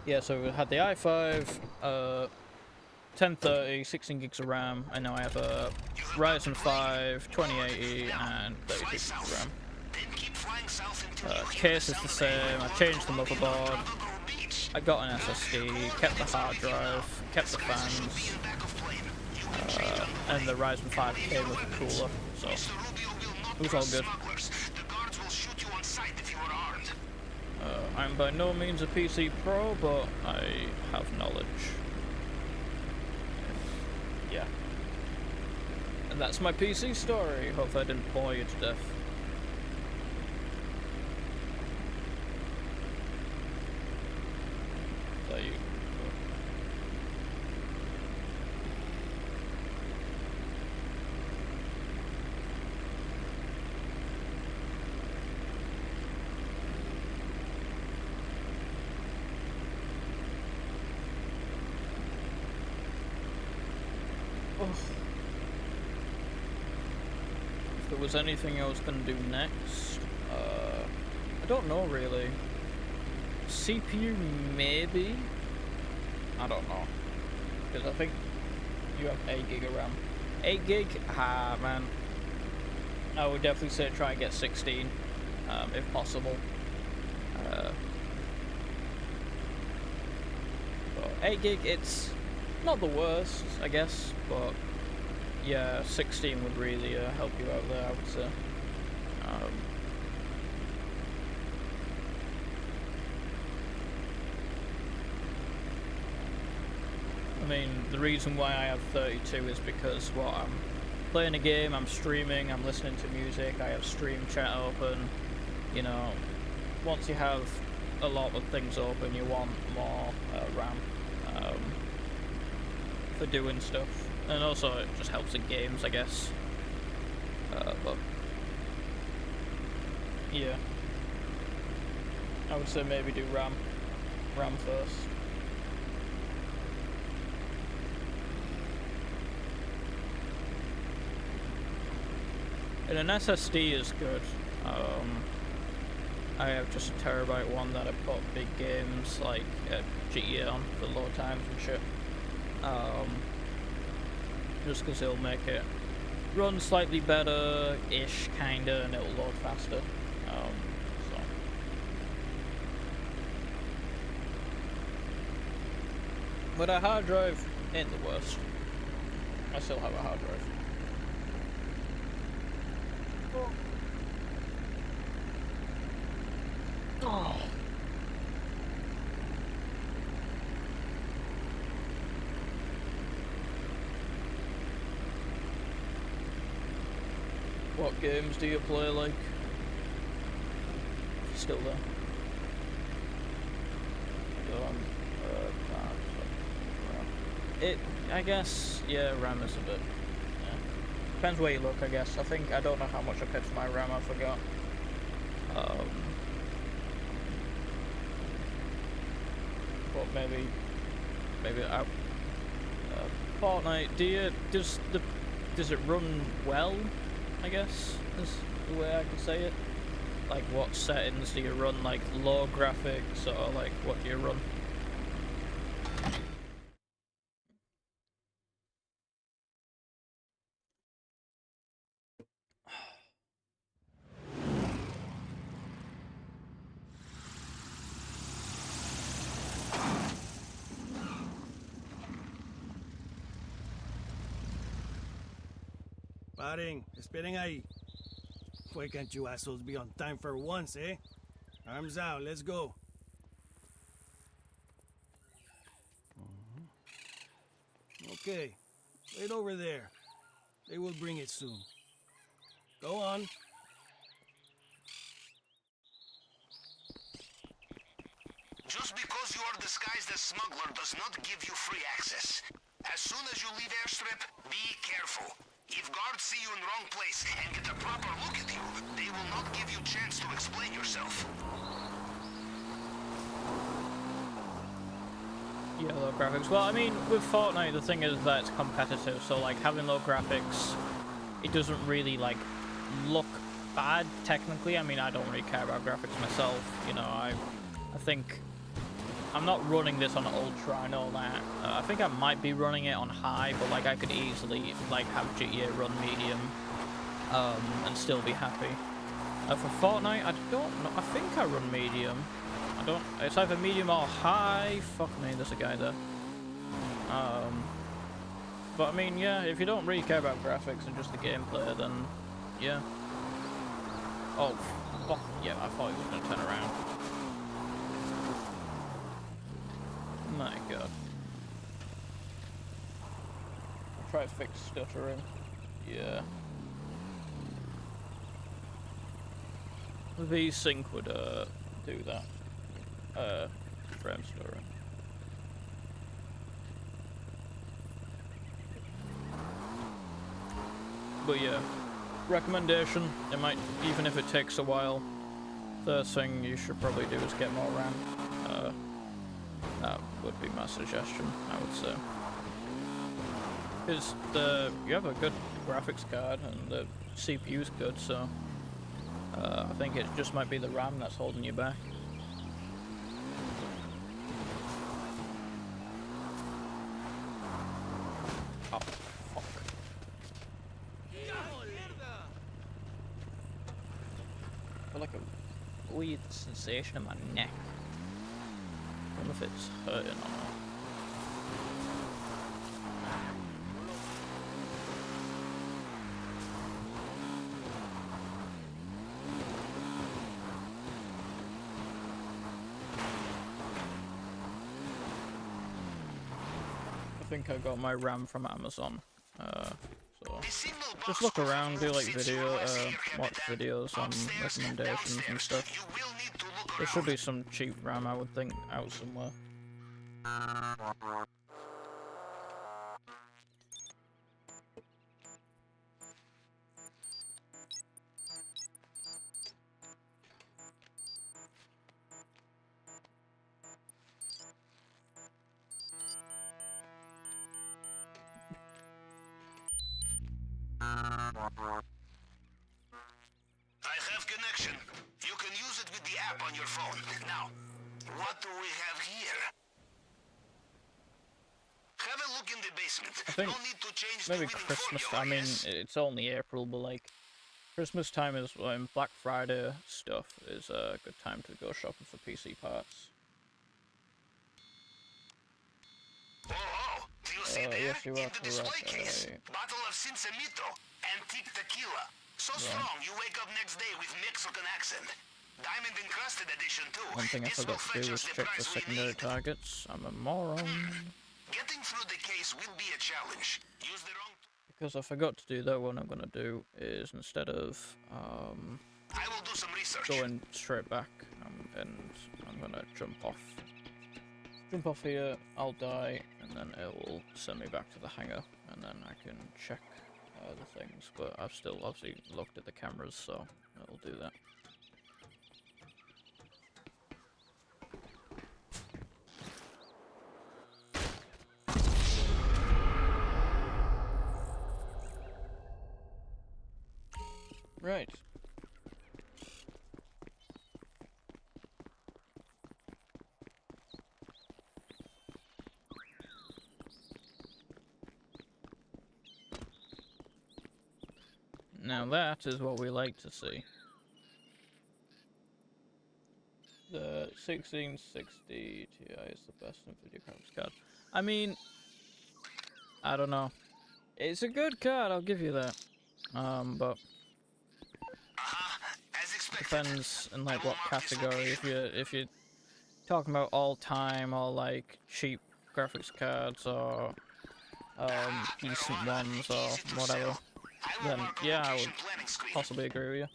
yeah, so we had the i5, 1030, 16 gigs of RAM, and now I have a Ryzen 5 2080 and 32 gigs of RAM. Case is the same. I changed the motherboard. I got an SSD, kept the hard drive, kept the fans, and the Ryzen 5 came with a cooler, so it was all good. I'm by no means a PC pro, but I have knowledge. Yeah. And that's my PC story. Hope I didn't bore you to death. So you... If there was anything I was going to do next, I don't know really. CPU maybe? I don't know. Because I think you have 8 gig of RAM. 8 gig? Ah, man. I would definitely say try and get 16, if possible. But 8 gig, it's not the worst, I guess, but yeah, 16 would really help you out there, I would say. I mean, the reason why I have 32 is because, well, I'm playing a game, I'm streaming, I'm listening to music, I have stream chat open. You know, once you have a lot of things open, you want more RAM for doing stuff. And also, it just helps in games, I guess. But yeah, I would say maybe do RAM first. And an SSD is good. I have just a terabyte one that I put big games like GTA on for low times and shit. Just because it'll make it run slightly better-ish, kinda, and it'll load faster. So. But a hard drive ain't the worst. I still have a hard drive. Oh. What games do you play, like? Still there. I guess, yeah, RAM is a bit, yeah. Depends where you look, I guess. I don't know how much I paid for my RAM, I forgot. But maybe Fortnite, does it run well, I guess, is the way I could say it? Like, what settings do you run, like, low graphics, or, like, what do you run? Paring, esperen ahí. Why can't you assholes be on time for once, eh? Arms out, let's go. Okay, wait over there. They will bring it soon. Go on. Just because you are disguised as smuggler does not give you free access. As soon as you leave airstrip, be careful. If guards see you in the wrong place and get a proper look at you, they will not give you chance to explain yourself. Yeah, low graphics. Well, I mean, with Fortnite, the thing is that it's competitive, so, like, having low graphics, it doesn't really, like, look bad, technically. I mean, I don't really care about graphics myself, you know, I think I'm not running this on ultra, I know that. I think I might be running it on high, but, like, I could easily, like, have GTA run medium, and still be happy. For Fortnite, I don't know, I think I run medium. It's either medium or high. Fuck me, there's a guy there. But I mean, yeah, if you don't really care about graphics and just the gameplay, then yeah. Oh, fuck, yeah, I thought he was gonna turn around. My god. Try to fix stuttering. Yeah. The V-Sync would, do that. Frame stuttering. But yeah, recommendation, it might, even if it takes a while, first thing you should probably do is get more RAM. That would be my suggestion, I would say. Because you have a good graphics card and the CPU's good, so I think it just might be the RAM that's holding you back. Oh, fuck. I feel like a weird sensation in my neck. I don't know if it's hurting or not. I think I got my RAM from Amazon, so just look around, do like watch videos on recommendations and stuff. There should be some cheap RAM, I would think, out somewhere. app on your phone. Now, what do we have here? Have a look in the basement. I think no need to change maybe the winning Christmas. formula, I mean, yes? it's only April, but like Christmas time is when Black Friday stuff is a good time to go shopping for PC parts. Oh, do you see there? Yes, you are In the display correct. case, bottle of Cinsamito, antique tequila. So strong, you wake up next day with Mexican accent. Diamond encrusted edition too. One thing I This forgot will to fetch do was us the check for price we secondary need. targets. I'm a moron. Getting through the case will be a challenge. Use the wrong. Because I forgot to do that, what I'm gonna do is instead of I will do some research. going straight back, and I'm gonna jump off. Jump off here, I'll die, and then it will send me back to the hangar, and then I can check the things. But I've still obviously looked at the cameras, so I'll do that. Right. Now that is what we like to see. The 1660 Ti is the best NVIDIA graphics card. I mean, I don't know. It's a good card, I'll give you that. But As expected. depends in like what I will mark this category. If you're talking about all time or like cheap graphics cards or decent ones or whatever, then yeah, I would possibly agree with you.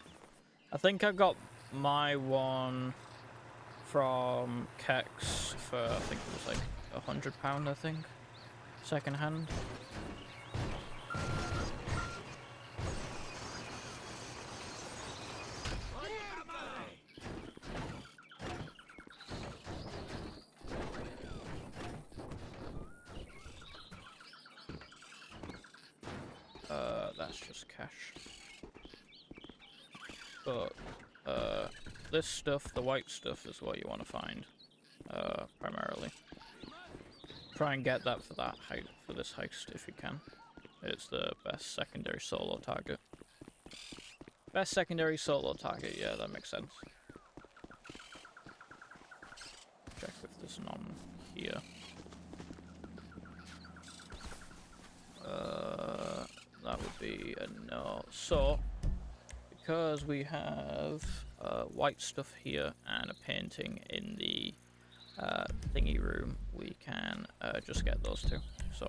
I think I got my one from Kex for, I think it was like £100, I think, second hand. That's just cash. But this stuff, the white stuff, is what you want to find primarily. Try and get that for for this heist if you can. It's the best secondary solo target. Best secondary solo target, yeah, that makes sense. Check if there's none here. That would be a no. So, because we have white stuff here and a painting in the thingy room, we can just get those two. So.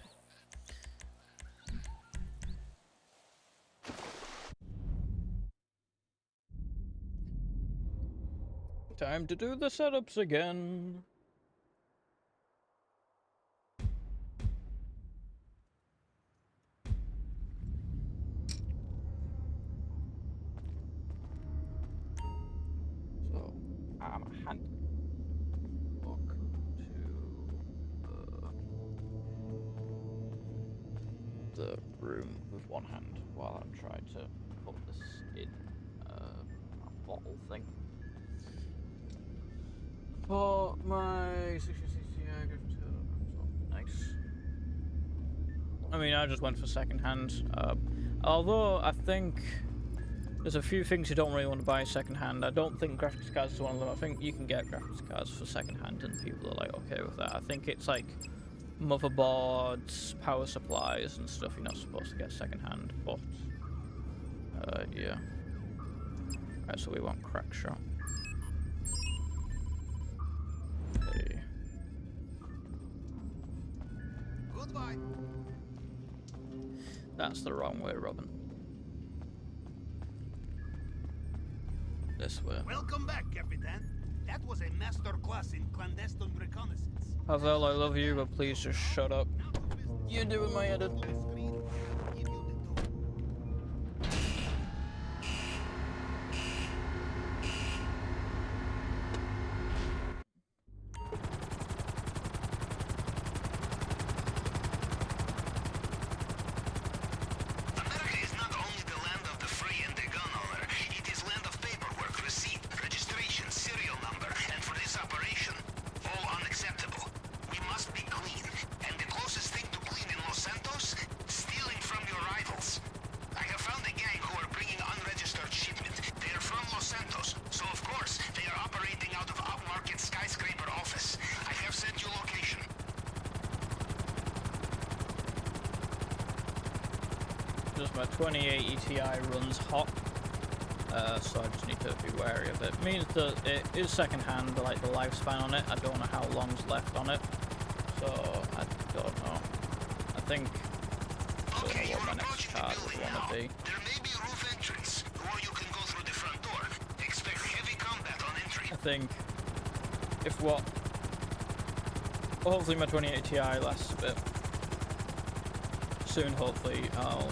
Time to do the setups again. So, hand walk to the room with one hand while I try to put this in a bottle thing. For my 60 nice. I mean, I just went for second hand. Although I think there's a few things you don't really want to buy second hand. I don't think graphics cards is one of them. I think you can get graphics cards for second hand and people are like okay with that. I think it's like motherboards, power supplies and stuff you're not supposed to get second hand, but yeah. Right, so we want crack shot. Okay. Goodbye. That's the wrong way, Robin. This way. Welcome back, Capitan. That was a master class in clandestine reconnaissance. Pavel, I love you, but please just shut up. You're doing my edit. America is not only the land of the free and the gun owner, it is land of paperwork, receipt, registration, serial just my 2080 Ti runs hot, so I just need to be wary of it. It means that it is second-hand, like the lifespan on it. I don't know how long's left on it, so I don't know. I think I don't know what my next card would want to be. There may be a roof entrance, or you can go through the front door. Expect heavy combat on entry. I think if what, hopefully my 2080 Ti lasts a bit. Soon, hopefully, I'll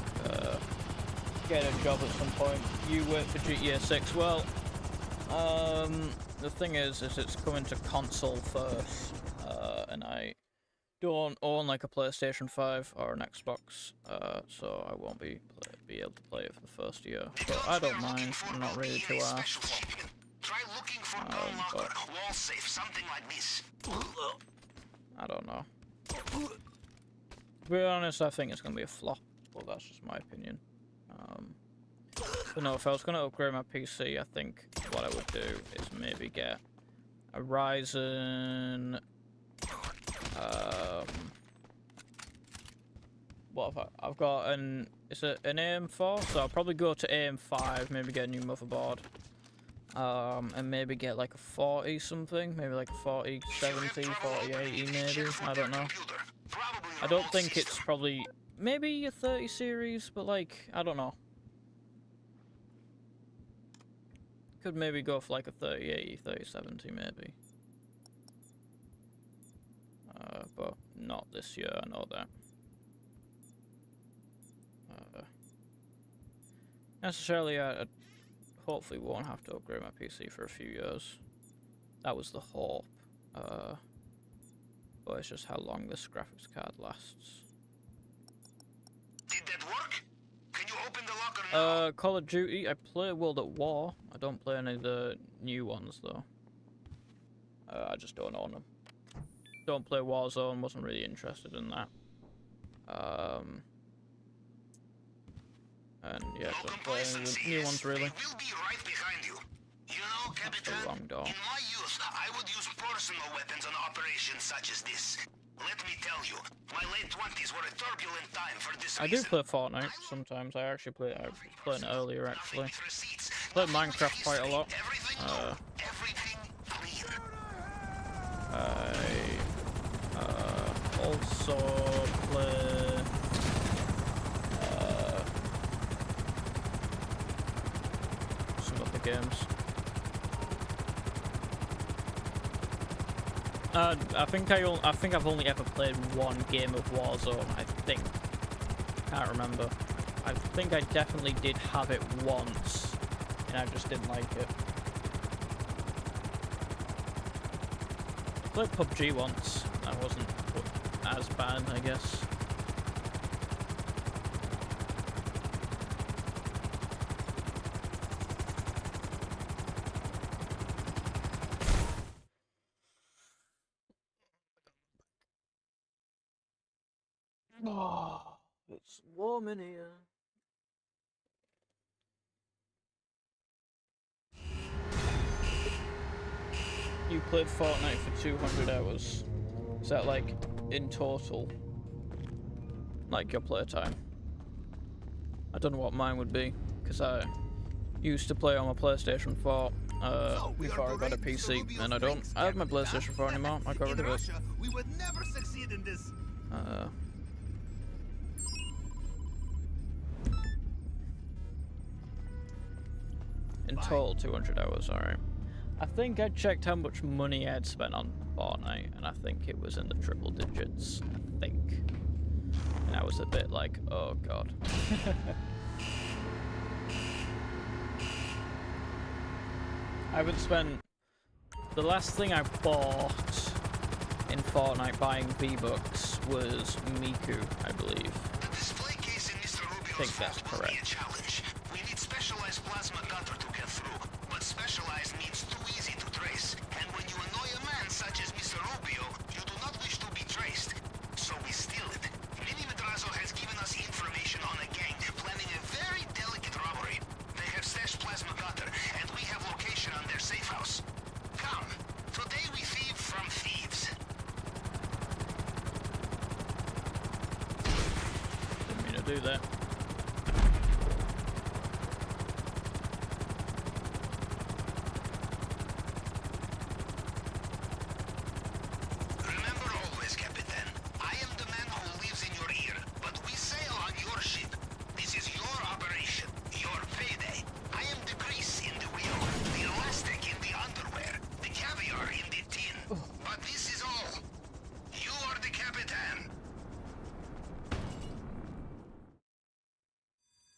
get a job at some point. You work for GTA 6. Well, the thing is it's coming to console first, and I don't own like a PlayStation 5 or an Xbox, so I won't be able to play it for the first year. But I don't mind. I'm not really too arsed. Try looking for gun locker, wall safe, something like this. I don't know. To be honest, I think it's going to be a flop, but that's just my opinion. But no, if I was going to upgrade my PC, I think what I would do is maybe get a Ryzen... what have I've got an... Is it an AM4? So I'll probably go to AM5, maybe get a new motherboard. And maybe get like a 40 something, maybe like a 4070, 4080 maybe, I don't know. I don't think it's probably, maybe a 30 series, but like, I don't know. Could maybe go for like a 3080, 3070 maybe. But not this year, I know that. Necessarily, I hopefully won't have to upgrade my PC for a few years. That was the hope. But it's just how long this graphics card lasts. Did that work? Can you open the locker now? Call of Duty. I play World at War. I don't play any of the new ones though. I just don't own them. Don't play Warzone. Wasn't really interested in that. And yeah, don't play any of the new ones really. We'll be right behind you. You know, Capitan, That's the wrong door. in my youth, I would use personal weapons on operations such as this. Let me tell you, my late 20s were a turbulent time for this I do play Fortnite sometimes. I actually play it earlier actually. Played Minecraft quite a lot. Everything clear. I also play some other games. I think I've only ever played one game of Warzone. I think. Can't remember. I think I definitely did have it once, and I just didn't like it. I played PUBG once. That wasn't as bad, I guess. Oh, it's warm in here. You played Fortnite for 200 hours. Is that like in total? Like your playtime? I don't know what mine would be, because I used to play on my PlayStation 4 before I got a PC, and I don't. I have my PlayStation 4 anymore. I got rid of it. We would never succeed in this. In total, 200 hours, alright. I think I checked how much money I'd spent on Fortnite, and I think it was in the triple digits, I think. And I was a bit like, oh god. I haven't spent... The last thing I bought in Fortnite buying V-Bucks was Miku, I believe. The display case in Mr. Rubio's I think that's vault will be a correct. challenge. We need specialized plasma gutter to get through, but specialized means too easy to trace. And when you annoy a man such as Mr. Rubio, you do not wish to be traced. So we steal it. Mini Madrazo has given us information on a gang planning a very delicate robbery. They have stashed plasma gutter, and we have location on their safe house. Come, today we thieve from thieves. Didn't mean to do that.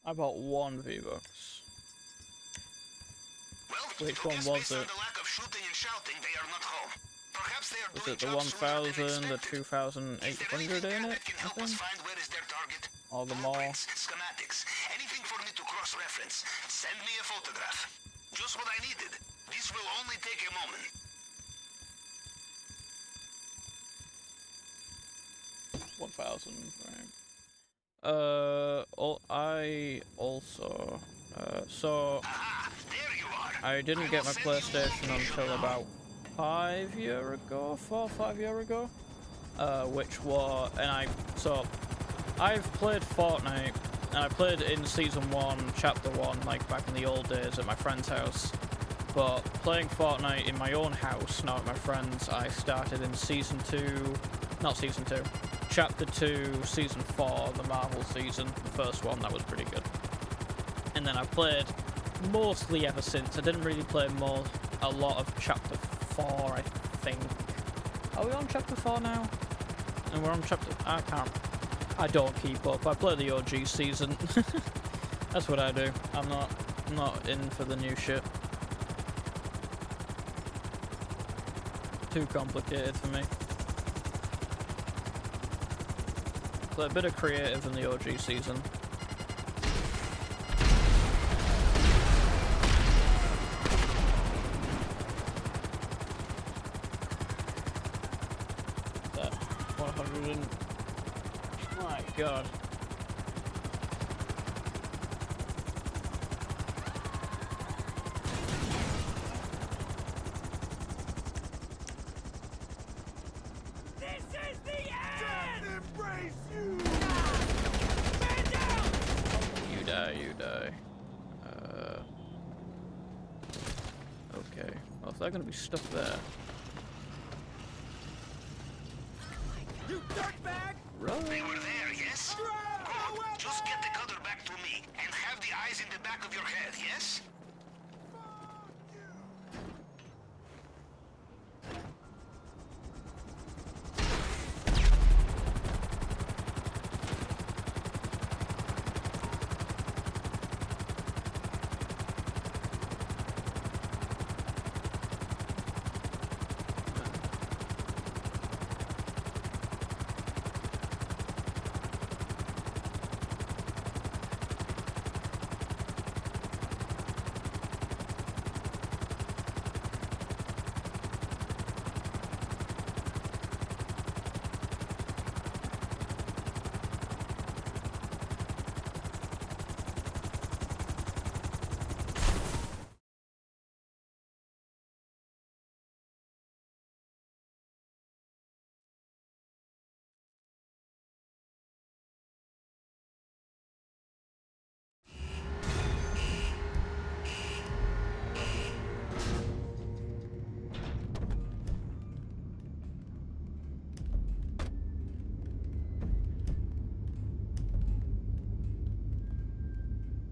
I bought 1 V-Bucks. Well, Which to one guess was based on it? the lack of shooting and shouting, they are not home. Perhaps they are Was doing it the jobs sooner than 1,000, the expected. 2,800 Is there anything in there it, that can I help us think? find where is their target? Or the mall. Blueprints, schematics, anything for me to cross-reference. Send me a photograph. Just what I needed. This will only take a moment. 1,000, right. I also, so Aha, there you are. I didn't I get will my send you PlayStation location until now. about 5 years ago, 4 or 5 years ago, which was, so I've played Fortnite, and I played in Season 1, Chapter 1, like back in the old days at my friend's house, but playing Fortnite in my own house, not at my friend's, I started in Season 2, not Season 2, Chapter 2, Season 4, the Marvel season, the first one, that was pretty good. And then I played mostly ever since. I didn't really play a lot of Chapter 4, I think. Are we on Chapter 4 now? And we're on Chapter... I don't keep up. I play the OG season. That's what I do. I'm not in for the new shit. Too complicated for me. Play a bit of creative in the OG season. That 100 and... My god. You die. Okay. Well, if they're gonna be stuck there. You dirtbag! Run! They were there, yes? Good. Just get the cutter back to me, and have the eyes in the back of your head, yes?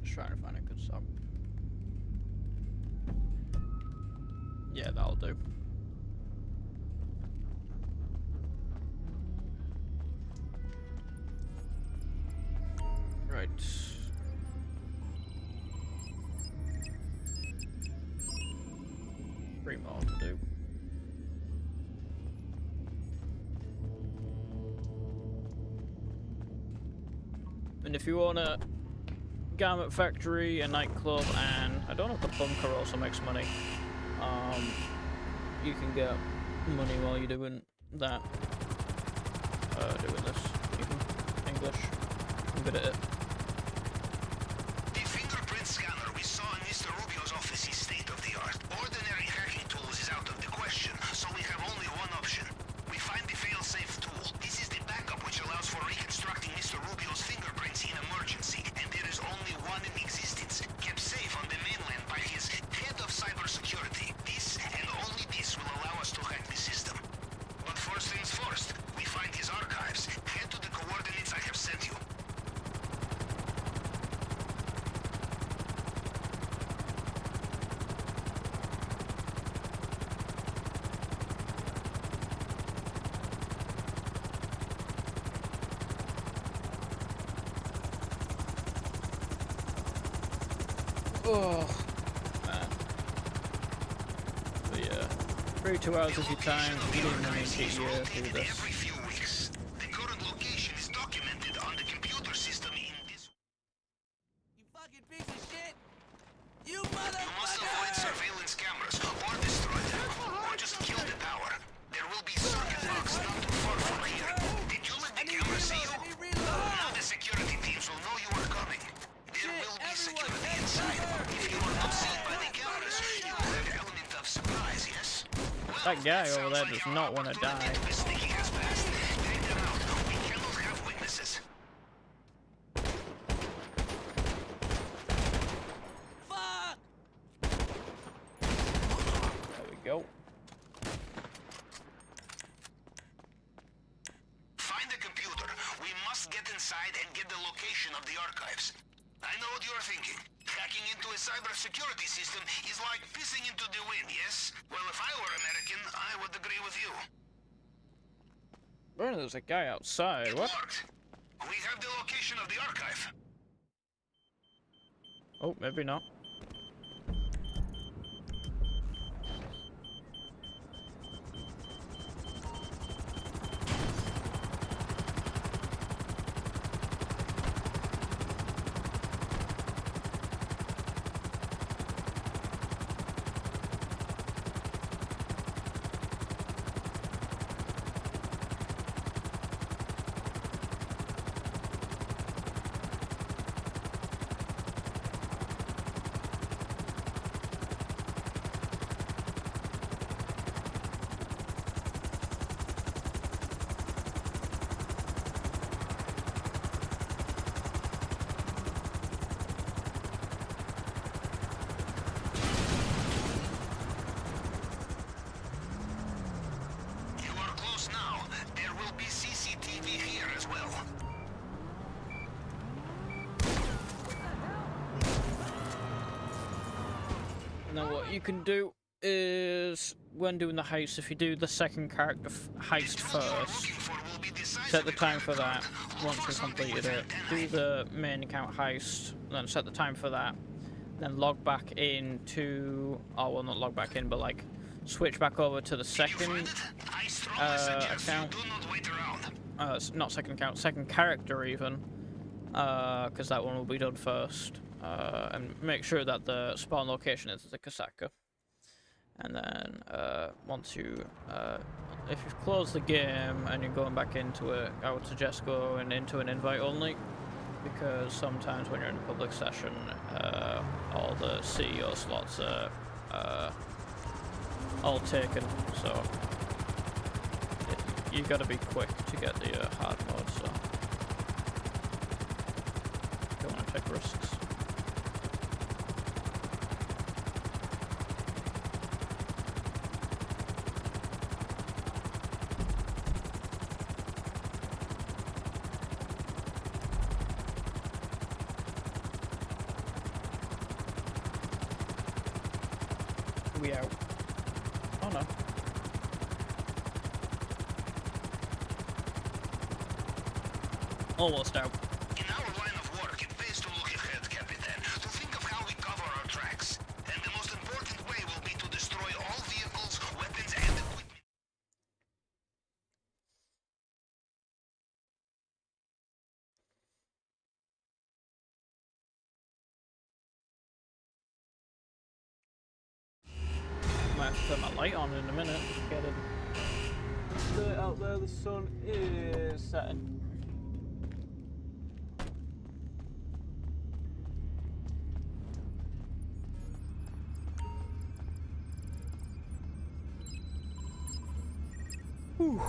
Just trying to find a good song. Yeah, that'll do. Right. 3 more to do. And if you want a garment factory, a nightclub, and I don't know if the bunker also makes money. You can get money while you're doing that. Doing this. You can English. I'm good at it. The fingerprint scanner we saw in Mr. Rubio's office is state-of-the-art. Ordinary hacking tools is out of the question, so we have only one option. We find the fail-safe tool. This is the backup which allows for reconstructing Mr. Rubio's fingerprints in emergency, and there is only one in existence, kept safe on the mainland by his head of cybersecurity. This, and only this, will allow us to hack the system. But first things first, we find his archives. Head to the coordinates I have sent you. Oh, man. But yeah, 32 hours of your time, you didn't want to get you do this. Every few weeks. The current location is documented on the computer system in this. You fucking piece of shit! You You must avoid motherfucker! surveillance cameras or destroy them, or just kill the tower. There will be circuit locks not too far from here. Did you let the camera see you? Now the security teams will know you are coming. There will be security inside. If you are not seen by the cameras, you will have an element of surprise, yes? Well, That guy over sounds there like does our not want to opportunity die. to be sneaky has passed. Take them out. We cannot have witnesses. Fuck! There we go. Find the computer. We must get inside and get the location of the archives. I know what you're thinking. Hacking into a cybersecurity system is like pissing into the wind, yes? Well, if I were American, I would agree with you. Bro, there's a guy outside. It What? worked. We have the location of the archive. Oh, maybe not. You are close now. There will be CCTV here as well. Now what you can do is, when doing the heist, if you do the second character heist first, set the time for that. Once you've completed it, do the main account heist, then set the time for that, then log back into, oh well, not log back in, but like switch back over to the second account, not second account, second character even, because that one will be done first, and make sure that the spawn location is the Kasaka. And then once you, if you've closed the game and you're going back into it, I would suggest going into an invite only, because sometimes when you're in a public session, all the CEO slots are all taken, so you gotta be quick to get the hard mode, so don't want to take risks. We out. Oh no. Almost out. In our line of work, it pays to look ahead, Capitan, to think of how we cover our tracks. And the most important way will be to destroy all vehicles, weapons, and equipment. Might have to turn my light on in a minute. Get it. Out there, the sun is setting. Whew.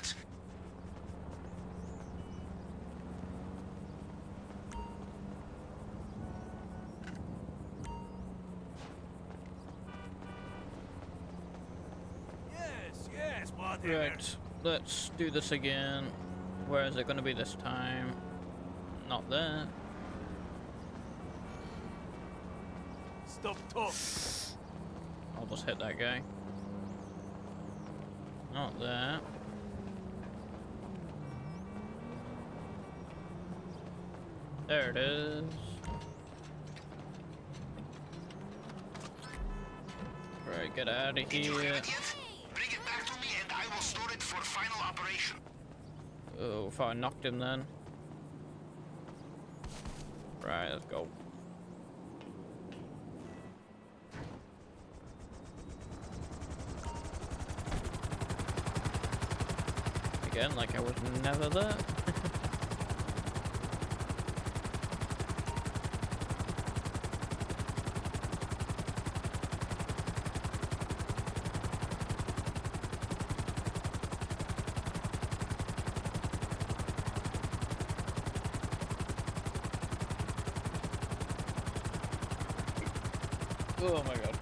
afterwards. Yes, whatever. Right, let's do this again. Where is it going to be this time? Not there. Stop talk. Almost hit that guy. Not there. There it is. Right, get out of Did you here. have it yet? Bring it back to me and I will store it for final operation. Oh, if I knocked him then. Right, let's go. Again, like I was never there. Oh my god.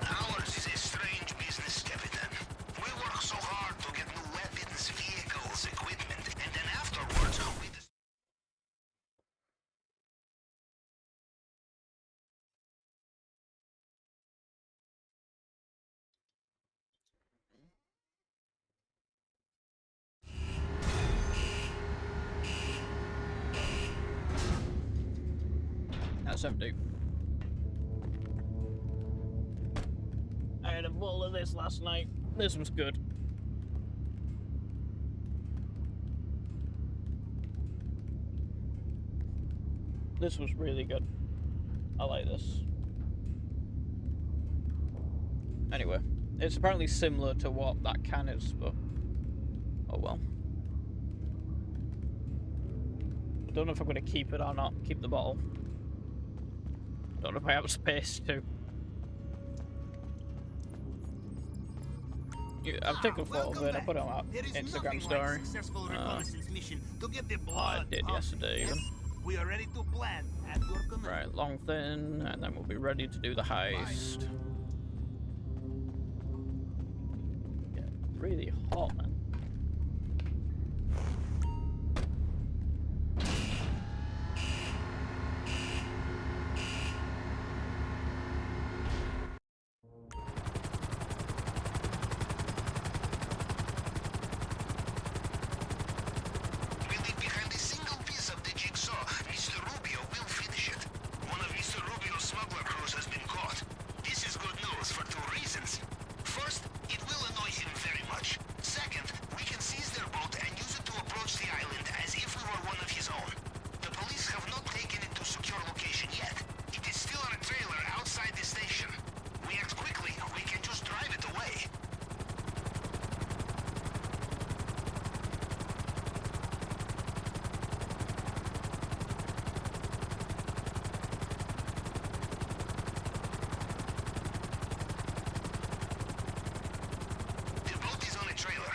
Ours is a strange business, Captain. We work so hard to get new weapons, vehicles, equipment, and then afterwards we That's empty. I had a bowl of this last night. This was good. This was really good. I like this. Anyway, it's apparently similar to what that can is, but oh well. I don't know if I'm going to keep it or not. Keep the bottle. Don't know if I have space to. I've taken a photo of it. I put it on my Instagram story. I did yesterday even. We are ready to plan at your command. Right, long thin, and then we'll be ready to do the heist. Yeah, really hot, man. we leave behind a single piece of the jigsaw. Mr. Rubio will finish it. One of Mr. Rubio's smuggler crews has been caught. This is good news for two reasons. First, it will annoy him very much. Second, we can seize their boat and use it to approach the island as if we were one of his own. The police have not taken it to secure location yet. It is still on a trailer outside the station. We act quickly, we can just drive it away. The boat is on a trailer.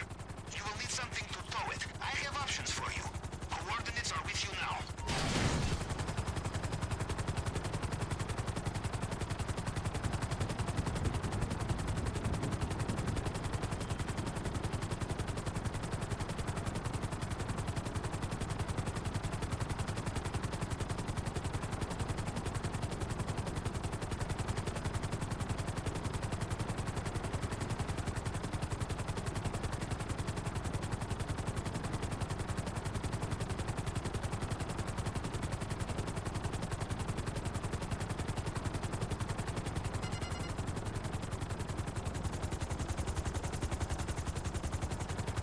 You will need something to tow it. I have options for you. Coordinates are with you now.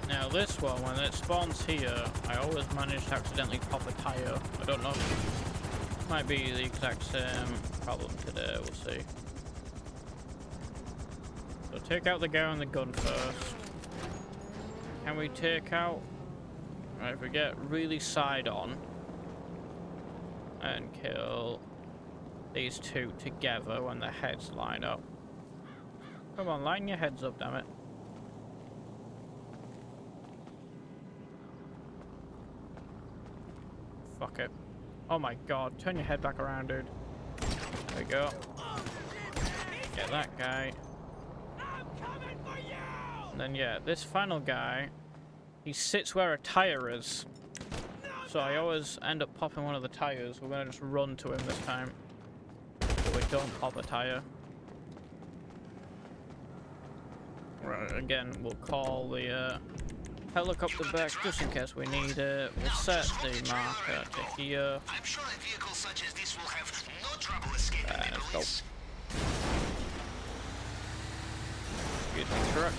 Now this one, when it spawns here, I always manage to accidentally pop a tire. I don't know if it might be the exact same problem today, we'll see. So take out the guy on the gun first. Can we take out... Right, if we get really side on and kill these two together when their heads line up. Come on, line your heads up, damn it. Fuck it. Oh my god, turn your head back around, dude. There we go. Get that guy. And then yeah, this final guy, he sits where a tire is. So I always end up popping one of the tires. We're gonna just run to him this time. So we don't pop a tire. Right, again, we'll call the helicopter back just in case we need it. We'll set the marker to here. I'm sure a vehicle such as this will have no trouble escaping the Let's go. police. Excuse me, truck.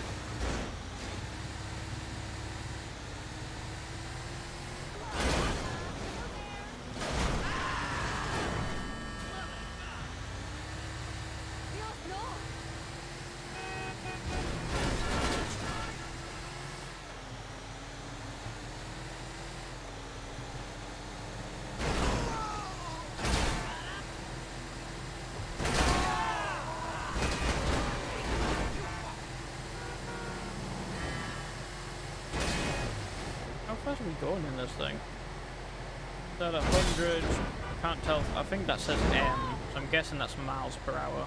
How fast are we going in this thing? Is that 100? I can't tell. I think that says M, so I'm guessing that's miles per hour.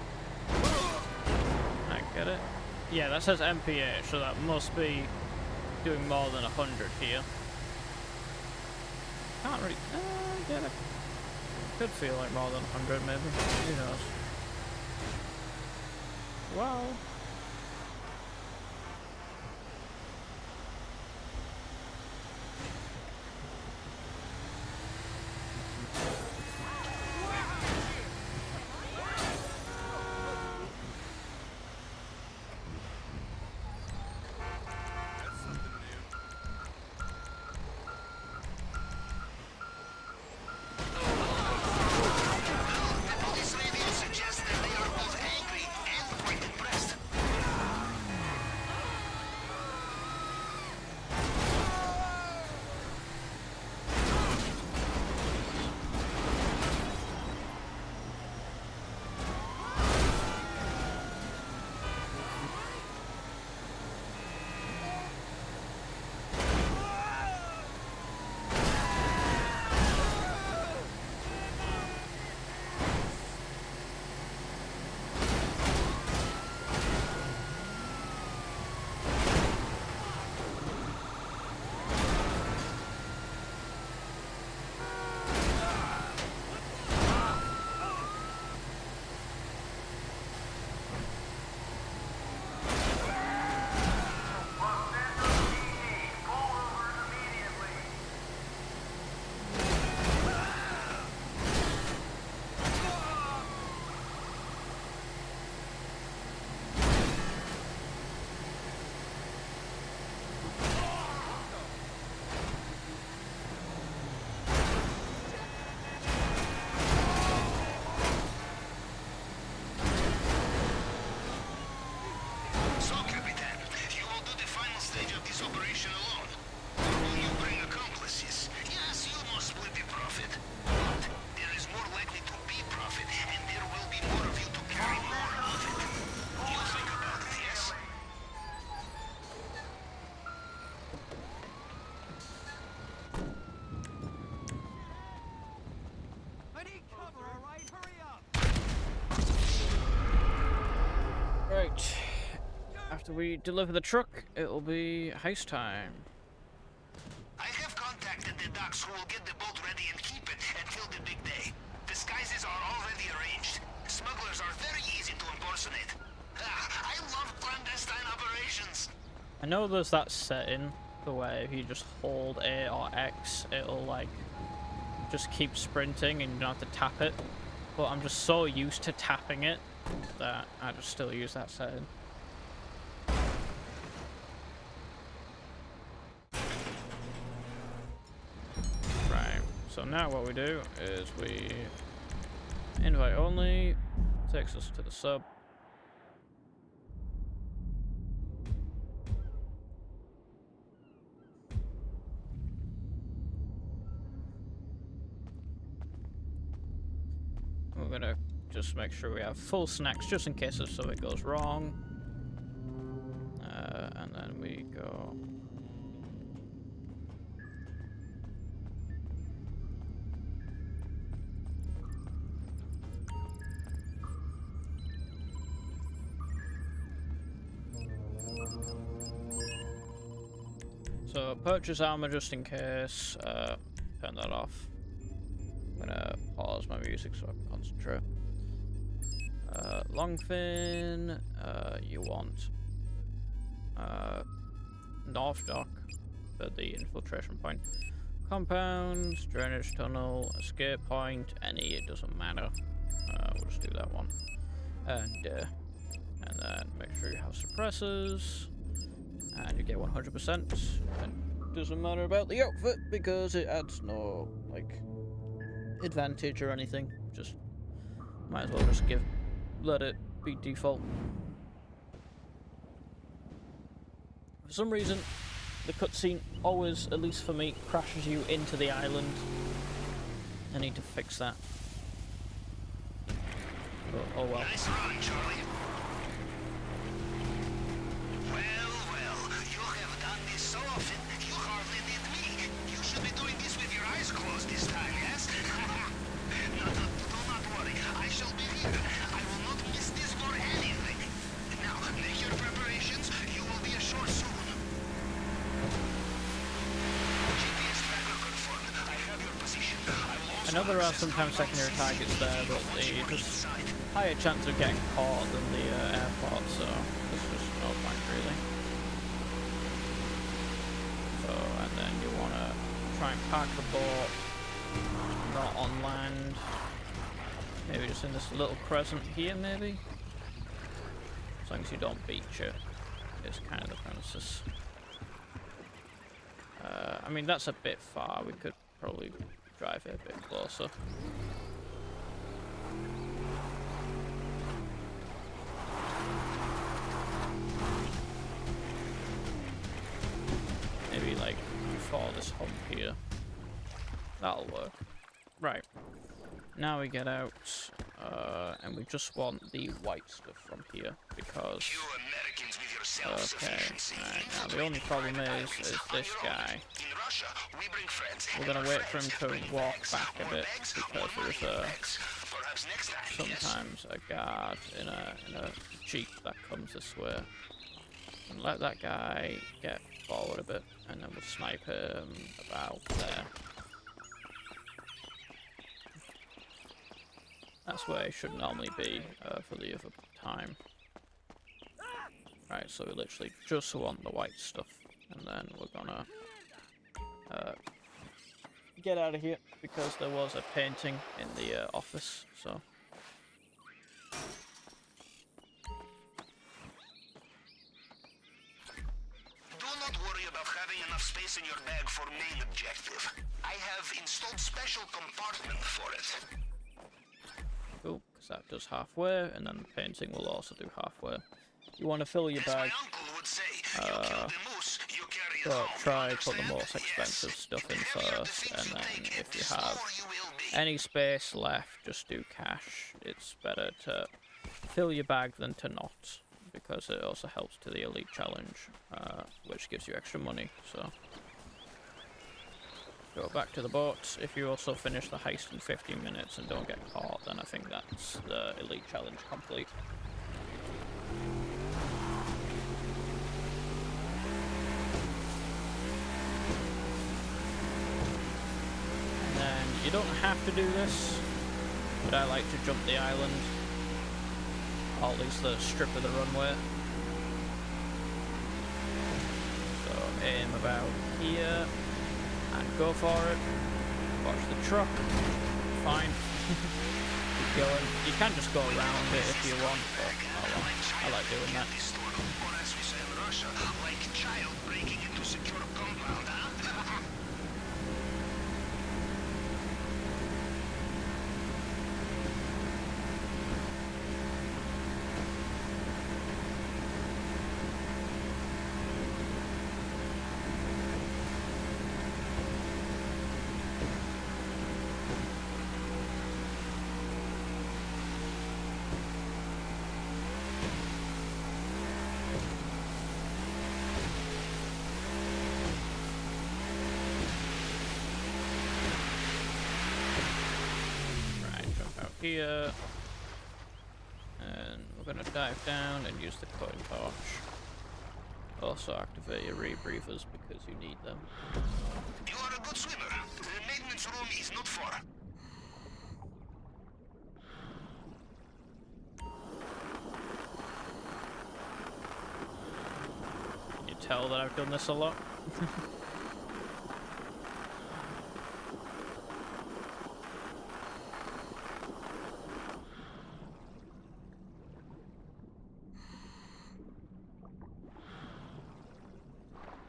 I get it. Yeah, that says MPH, so that must be doing more than 100 here. Can't really get it. Could feel like more than 100 maybe. Who knows? Wow. The police radio suggests that they are both angry and quite impressed. So, Capitan, you will do the final stage of this operation alone. Or will you bring accomplices? Yes, you must split the profit. But there is more likely to be profit, and there will be more of you to carry more of it. You think about it, yes? I need cover, all right? Hurry up! Right. After we deliver the truck, it'll be heist time. I have contacted the docks who will get the boat ready and keep it until the big day. Disguises are already arranged. Smugglers are very easy to impersonate. I love clandestine operations. I know there's that setting the way if you just hold A or X, it'll like just keep sprinting and you don't have to tap it. But I'm just so used to tapping it that I just still use that setting. Right, so now what we do is we invite only, takes us to the sub. We're gonna just make sure we have full snacks just in case if something goes wrong. And then we go. So purchase armor just in case. Turn that off. I'm gonna pause my music so I can concentrate. Longfin, you want North Dock for the infiltration point. Compounds, drainage tunnel, escape point, any, it doesn't matter. We'll just do that one. And then make sure you have suppressors. And you get 100%. And doesn't matter about the outfit because it adds no, like, advantage or anything. Just might as well just let it be default. For some reason, the cutscene always, at least for me, crashes you into the island. I need to fix that. But, oh well. Nice run, Charlie. Well, you have done this so often, you hardly need me. You should be doing this with your eyes closed this time, yes? No, do not worry. I shall be here. I will not miss this for anything. Now, make your preparations. You will be ashore soon. GPS tracker confirmed. I have your position. I know there are sometimes secondary targets there, but they just higher chance of getting caught than the airport, so there's just no point really. So, and then you want to try and park the boat not on land, maybe just in this little crescent here maybe, as long as you don't beach it, is kind of the premises. I mean that's a bit far, we could probably drive it a bit closer. Maybe like before this hump here. That'll work. Right. Now we get out, and we just want the white stuff from here because. You Americans with your Okay. self-sufficiency. Right. Now the only problem is this guy. In Russia, we bring friends. We're gonna wait for him to walk back a bit because there's Perhaps next time. sometimes a guard in a jeep that comes this way. And let that guy get forward a bit, and then we'll snipe him about there. That's where he should normally be for the other time. Right, so we literally just want the white stuff, and then we're gonna get out of here because there was a painting in the office, so. Do not worry about having enough space in your bag for main objective. I have installed special compartment for it. Cool, because that does halfway, and then the painting will also do halfway. You want to fill your bag, but try put the most expensive stuff in first, and then if you have any space left, just do cash. It's better to fill your bag than to not, because it also helps to the Elite Challenge, which gives you extra money, so. Go back to the boat. If you also finish the heist in 15 minutes and don't get caught, then I think that's the Elite Challenge complete. And then you don't have to do this, but I like to jump the island, or at least the strip of the runway. So aim about here. And go for it. Watch the truck. Fine. Keep going. You can just go around it if you want, but oh well. I like doing that. Or as we say in Russia, like child breaking into secure compound, huh? Here, and we're gonna dive down and use the cutting torch. Also activate your rebreathers because you need them. You are a good swimmer. The maintenance room is not far. Can you tell that I've done this a lot?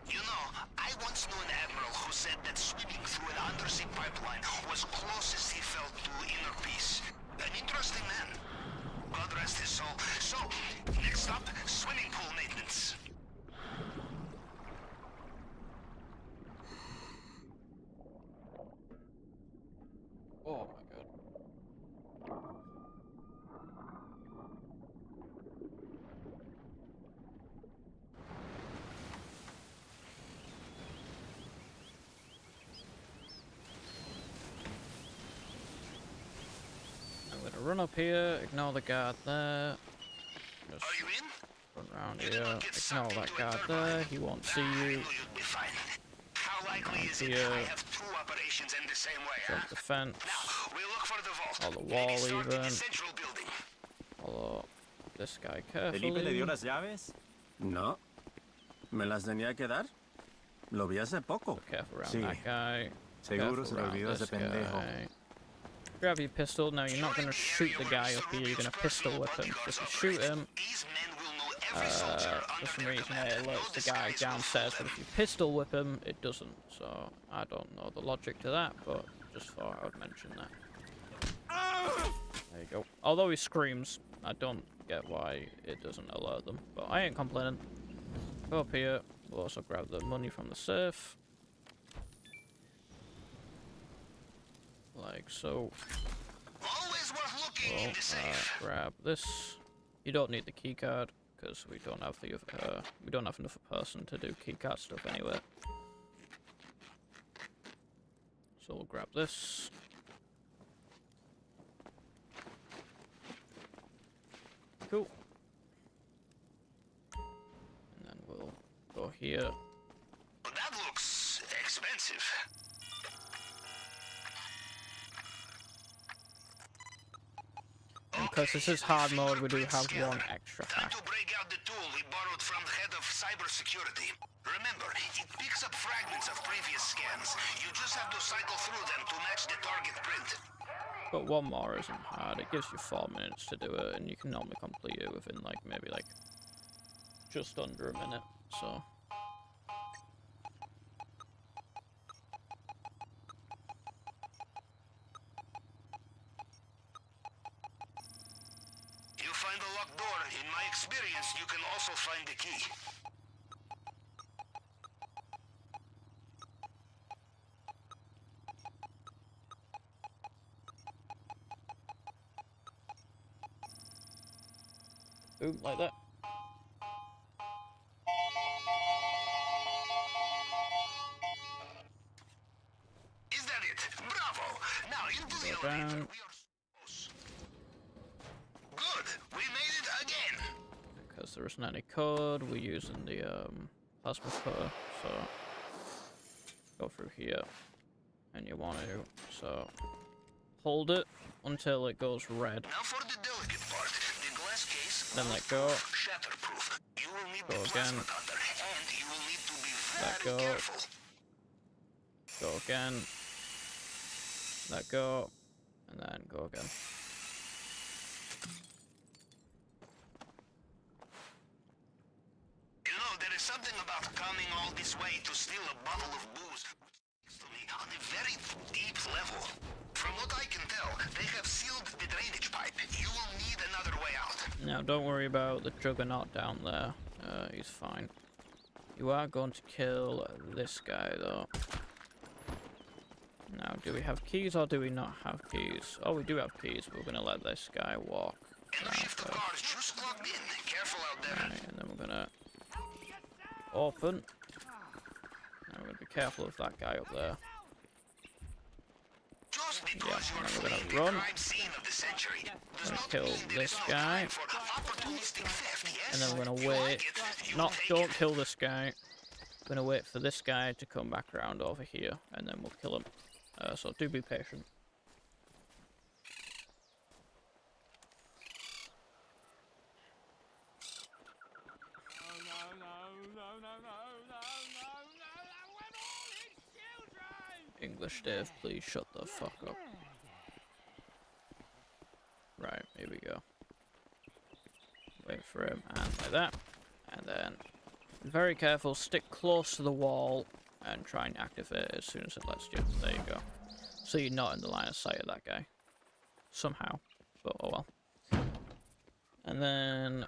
You know, I once knew an admiral who said that swimming through an undersea pipeline was closest he felt to inner peace. An interesting man. God rest his soul. So, next up, swimming pool maintenance. Oh my god. I'm gonna run up here, ignore the guard there. Just Are you in? run around You did here, not get ignore sucked that into a guard turbine. there, he won't see I you. knew you'd be fine. How likely is it here. I have two operations in the same way, huh? Jump the fence, Now, we look for the vault. or the Maybe wall start in the even. central building. Follow this guy ¿Felipe le dio carefully. las llaves? No. ¿Me las tenía que dar? Lo vi hace poco. Be careful around Sí. that guy. Seguro se Careful le around olvidó ese this pendejo. guy. Grab your pistol. Now you're not going to shoot the guy up here. You're going to pistol whip him. If you shoot him, These men will know every soldier for under some their reason command. it No alerts the guy disguise will downstairs. fool But them. if you pistol whip him, it doesn't. So I don't know the logic to that, but just thought I would mention that. There you go. Although he screams, I don't get why it doesn't alert them. But I ain't complaining. Go up here. We'll also grab the money from the safe. Like so. Always worth looking Well, in the safe. grab this. You don't need the keycard because we don't have the we don't have enough person to do keycard stuff anyway. So we'll grab this. Cool. And then we'll go here. That looks expensive. Because this is hard mode, we do have one extra Time hack. to break out the tool we borrowed from the head of cybersecurity. Remember, it picks up fragments of previous scans. You just have to cycle through them to match the target print. But one more isn't hard. It gives you 4 minutes to do it, and you can normally complete it within like maybe like just under a minute. So. You find a locked door. In my experience, you can also find the key. Boom, like that. Is that it? Bravo! Now into the Go elevator. down. We are close. Good. We made it again. Because there isn't any code, we're using the plasma cutter, so go through here, and you want to, so hold it until it goes red, Now for the delicate part, the glass case. then let go, Shatterproof. You will need Go the again. plasma cutter, and you will need to be Let very go. careful. go again, let go, and then go again. You know, there is something about coming all this way to steal a bottle of booze. Speaks to me on a very deep level. From what I can tell, they have sealed the drainage pipe. You will need another way out. Now don't worry about the juggernaut down there, he's fine. You are going to kill this guy though. Now, do we have keys or do we not have keys? Oh, we do have keys, but we're going to let this guy walk And around shift the first. cars just locked in. Careful out there. Right, and then we're gonna open. Now we're gonna be careful of that guy up there. Just because Yeah, you are and then we're fleeing gonna the run. crime scene of the century does Gonna not kill mean there is this no guy. time for opportunistic monopolistic theft, yes? And then we're gonna You wait. like it, you Not, take don't it. kill this guy. We're gonna wait for this guy to come back around over here, and then we'll kill him. So do be patient. English Dave, please shut the fuck up. Right, here we go. Wait for him, and like that. And then, very careful, stick close to the wall, and try and activate it as soon as it lets you. There you go. So you're not in the line of sight of that guy. Somehow. But oh well. And then,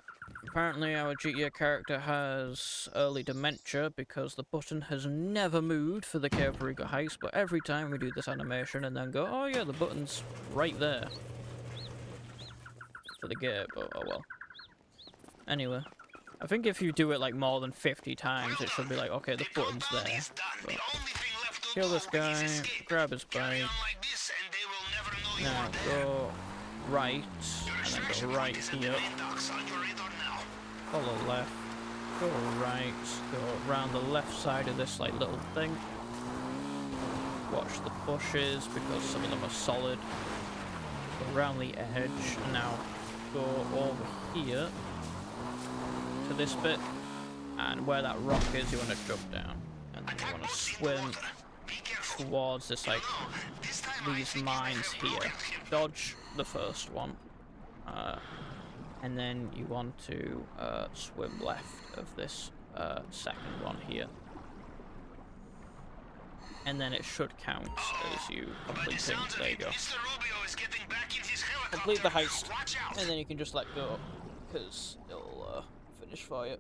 apparently our GTA character has early dementia because the button has never moved for the Cayo Perico heist, but every time we do this animation and then go, oh yeah, the button's right there for the gate, but oh well. Anyway, I think if you do it like more than 50 times, it should be like, okay, the button's there. But kill this guy, grab his bike, now go right, and then go right here, follow left, go right, go around the left side of this like little thing, watch the bushes because some of them are solid, go around the edge, and now go over here to this bit, and where that rock is you want to jump down, and then you want to swim towards this like these mines here. Dodge the first one, and then you want to swim left of this second one here, and then it should count as you complete things. There you go. Complete the heist, and then you can just let go because it'll finish for you.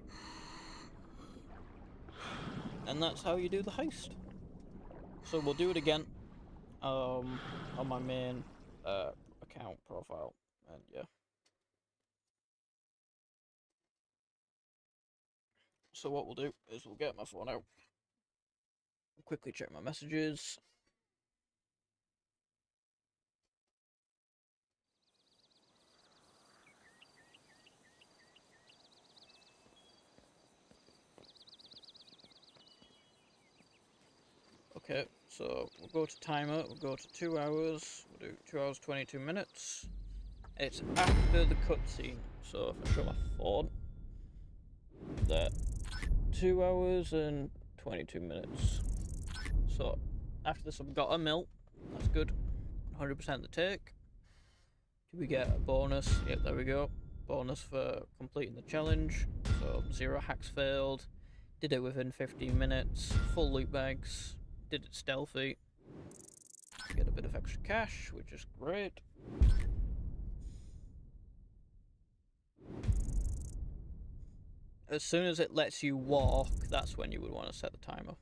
And that's how you do the heist. So we'll do it again on my main account profile, and yeah. So what we'll do is we'll get my phone out, quickly check my messages. Okay, so we'll go to timer, we'll go to 2 hours, we'll do 2 hours 22 minutes. It's after the cutscene, so if I show my phone, there, 2 hours and 22 minutes. So after this I've got a mil, that's good, 100% the take. Do we get a bonus? Yep, there we go. Bonus for completing the challenge, so 0 hacks failed, did it within 15 minutes, full loot bags. Did it stealthy, get a bit of extra cash, which is great. As soon as it lets you walk, that's when you would want to set the timer.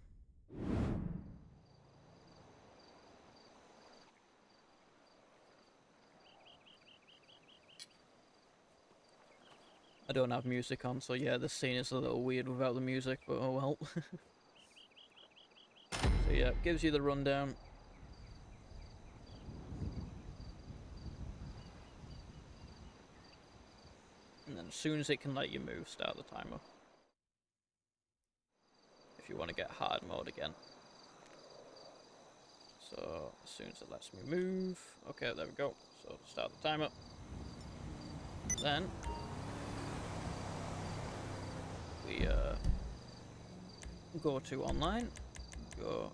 I don't have music on, so yeah, the scene is a little weird without the music, but oh well. So yeah, it gives you the rundown. And then as soon as it can let you move, start the timer. If you want to get hard mode again. So as soon as it lets me move, okay, there we go. So start the timer. Then we go to online. Go,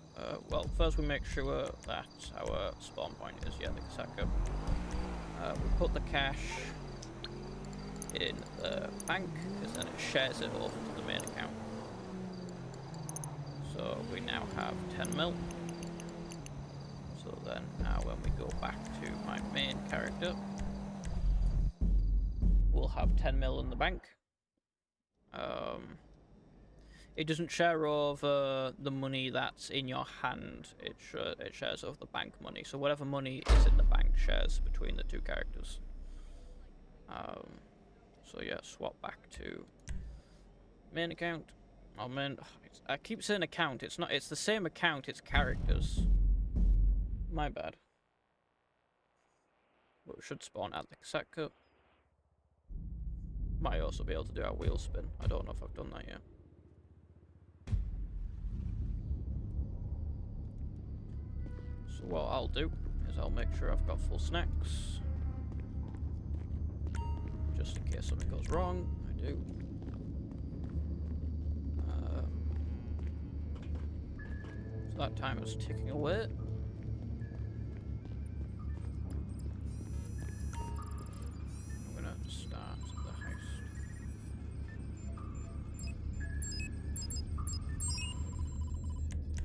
well, first we make sure that our spawn point is, yeah, the Cayo. We put the cash in the bank, because then it shares it over to the main account. So we now have 10 mil. So then now when we go back to my main character, we'll have 10 mil in the bank. It doesn't share over the money that's in your hand, it shares over the bank money. So whatever money is in the bank shares between the two characters. So yeah, swap back to main account. Oh man, I keep saying account, it's not, it's the same account, it's characters. My bad. But we should spawn at the Cayo. Might also be able to do our wheel spin. I don't know if I've done that yet. So what I'll do is I'll make sure I've got full snacks. Just in case something goes wrong. I do. So that timer's ticking away. I'm gonna start the heist.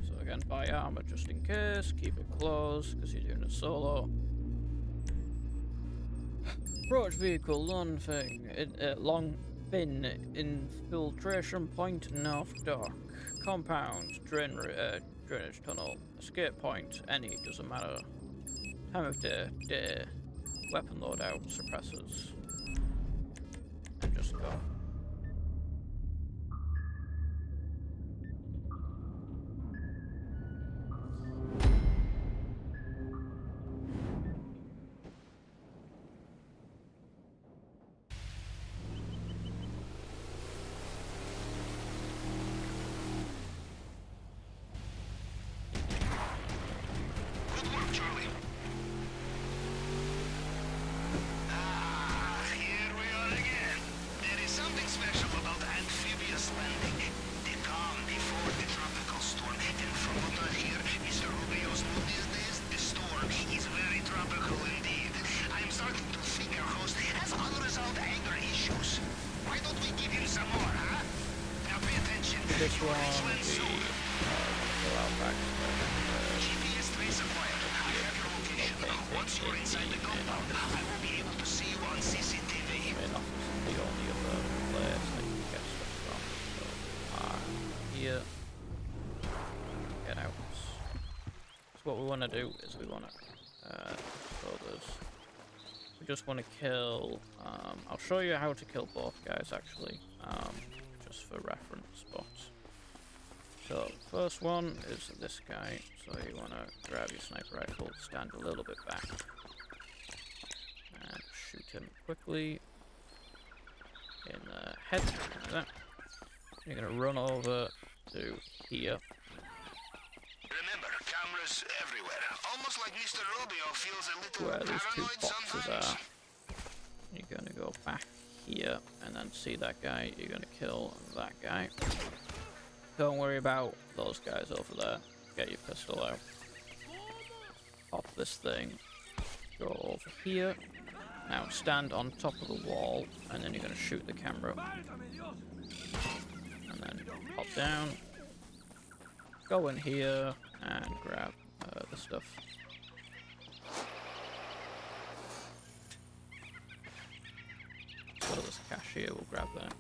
So again, buy armor just in case. Keep it close because you're doing a solo. Approach vehicle, long thing, long bin, infiltration point, north dock, compound, drainage tunnel, escape point, any, doesn't matter. Time of day, weapon loadout, suppressors, and just go. Good work, Charlie. Here we are again. There is something special about amphibious landing. The calm before the tropical storm. And from what I hear, Mr. Rubio's mood these days, the storm is very tropical indeed. I'm starting to think our host has unresolved anger issues. Why don't we give him some more, huh? Now pay attention. This You one, reach when the soon. go out back. GPS trace acquired. I have your location. Once you're inside the compound, I will be able to see you on CCTV. Main office is the only other place that you can get stuff from. So, here, get out. So what we want to do is we want to, we just want to kill, I'll show you how to kill both guys actually, just for reference, but. So, first one is this guy, so you want to grab your sniper rifle, stand a little bit back, and shoot him quickly in the head, like that. You're going to run over to here. Remember, cameras everywhere. Almost like Mr. Rubio feels a little Where those two paranoid boxes sometimes. are. You're going to go back here, and then see that guy, you're going to kill that guy. Don't worry about those guys over there. Get your pistol out. Pop this thing. Go over here. Now stand on top of the wall, and then you're going to shoot the camera. And then pop down. Go in here and grab the stuff. So there's cash here, we'll grab that.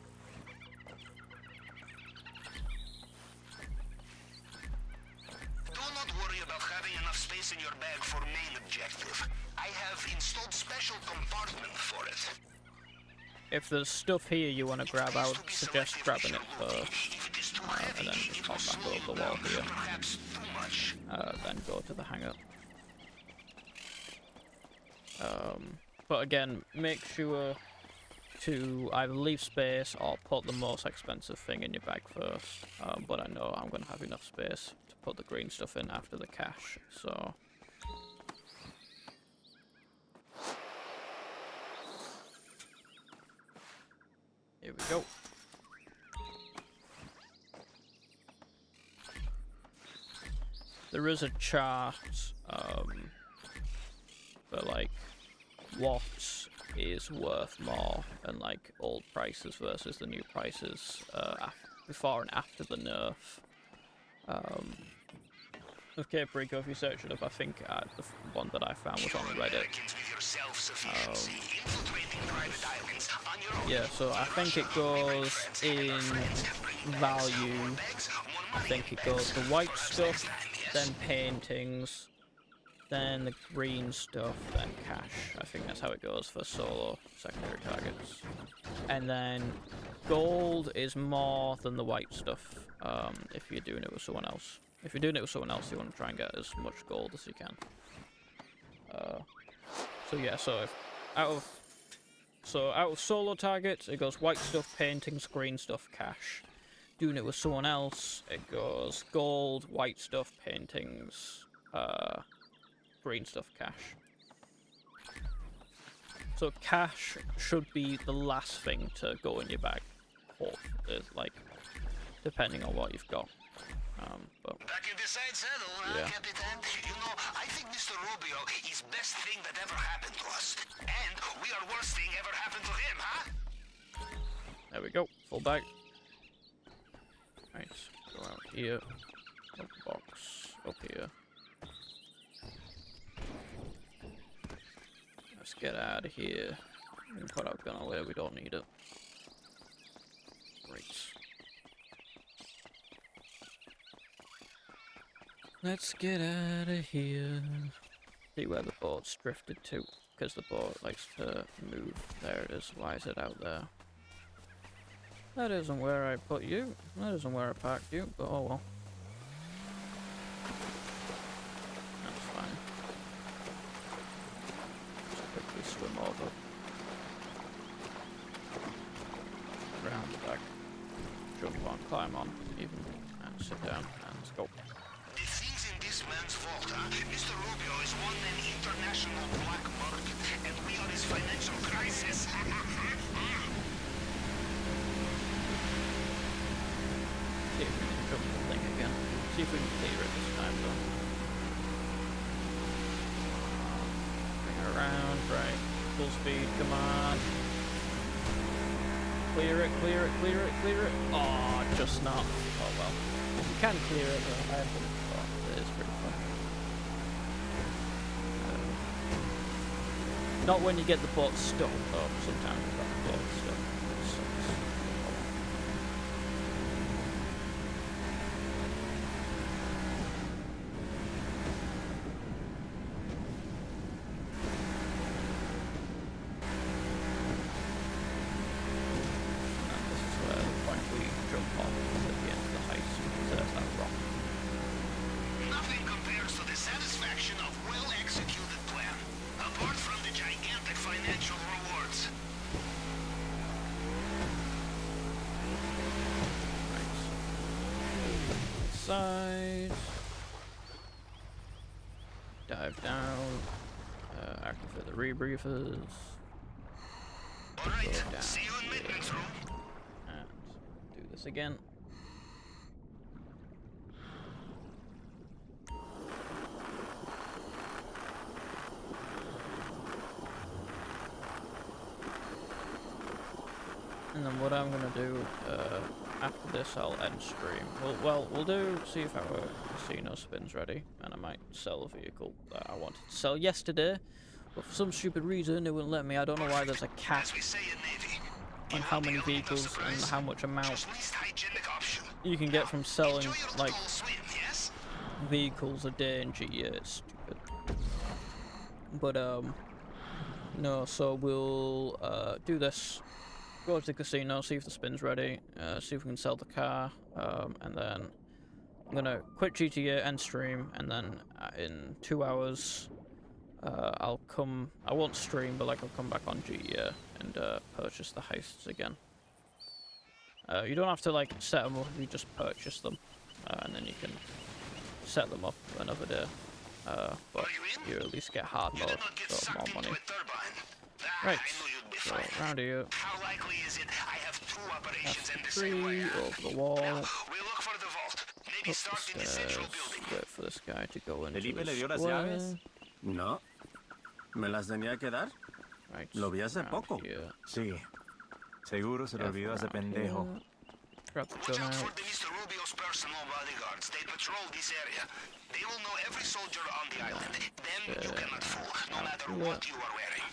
Do not worry about having enough space in your bag for main objective. I have installed special compartment for it. If there's stuff here you want to grab, I would suggest grabbing it first. And then just pop back over the wall here. Then go to the hangar. But again, make sure to either leave space or put the most expensive thing in your bag first. But I know I'm going to have enough space to put the green stuff in after the cash, so... Here we go. There is a chart for like what is worth more and like old prices versus the new prices before and after the nerf. Okay, Perico, if you search it up, I think the one that I found was on Reddit. Yeah, so I think it goes in value. I think it goes the white stuff, then paintings, then the green stuff, then cash. I think that's how it goes for solo secondary targets. And then gold is more than the white stuff if you're doing it with someone else. If you're doing it with someone else, you want to try and get as much gold as you can. So yeah, so if out of So out of solo targets, it goes white stuff, paintings, green stuff, cash. Doing it with someone else, it goes gold, white stuff, paintings, green stuff, cash. So cash should be the last thing to go in your bag. Like, depending on what you've got. But Back in the side saddle, yeah. Capitan? You know, I think Mr. Rubio is best thing that ever happened to us. And we are worst thing ever happened to him, huh? There we go, full bag. Right, go out here. Up box, up here. Let's get out of here. We can put our gun away, we don't need it. Right. Let's get out of here. See where the boat's drifted to, because the boat likes to move. There it is. Why is it out there? That isn't where I put you. That isn't where I parked you, but oh well. That's fine. Just quickly swim over. Round the back. Jump on, climb on, even, and sit down, and let's go. The things in this man's fault, huh? Mr. Rubio is one man international black market, and we are his financial crisis. See if we can jump the thing again. See if we can clear it this time though. Bring it around, right. Full speed, come on. Clear it, clear it, clear it, clear it. Oh, just not. Oh well. You can clear it though. I haven't thought it is pretty fun. Not when you get the boat stuck though. Sometimes you've got the boat stuck. It sucks. Nothing compares to the satisfaction of well-executed plan, apart from the gigantic financial rewards. Side. Dive down. Activate the rebreathers. Alright, Go down see you in maintenance room. and do this again. And then what I'm gonna do after this, I'll end stream. We'll see if our casino spin's ready, and I might sell a vehicle that I wanted to sell yesterday, but for some stupid reason it wouldn't let me. I don't know why there's a cap As we say in Navy, on how many vehicles and how much amount just least hygienic option. you can get from selling Enjoy your like tall swim, yes? vehicles a day in GTA. It's stupid. But no, so we'll do this. Go to the casino, see if the spin's ready, see if we can sell the car, and then I'm gonna quit GTA, end stream, and then in 2 hours I won't stream, but like I'll come back on GTA and purchase the heists again. You don't have to like set them up, you just purchase them, and then you can set them up another day. But you at least get hard You mode, did not get so sucked more into money. a turbine. Right, I knew you'd be so fine. round here, How likely is it I have two operations in the F3 same way? over the wall. Now, we'll look for the vault. Maybe Up start the in the central stairs, building. wait for this guy to go into ¿Felipe the le dio las square. llaves? No. ¿Me las tenía que dar? Right, Lo vi hace round poco. here. Sí. Seguro se lo Careful olvidó a ese round pendejo. here. Grab the Watch gun out for out. the Mr. Rubio's personal bodyguards. They patrol this area. They will know every soldier on the island. Them you cannot fool, no matter what you are wearing.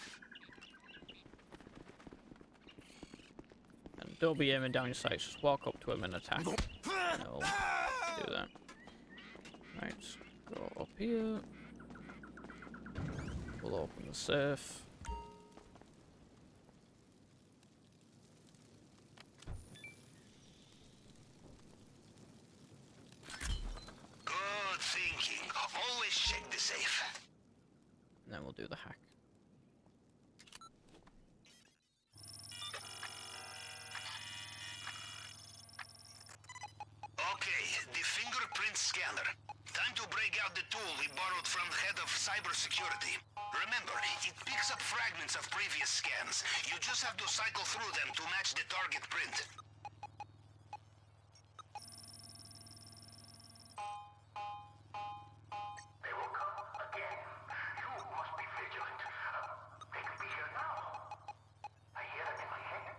And don't be aiming down your sights, just walk up to him and attack. And it'll do that. Right, go up here. We'll open the safe. Good thinking. Always check the safe. And then we'll do the hack. scanner. Time to break out the tool we borrowed from the head of cybersecurity. Remember, it picks up fragments of previous scans. You just have to cycle through them to match the target print. They will come again. You must be vigilant. They could be here now. I hear them in my head.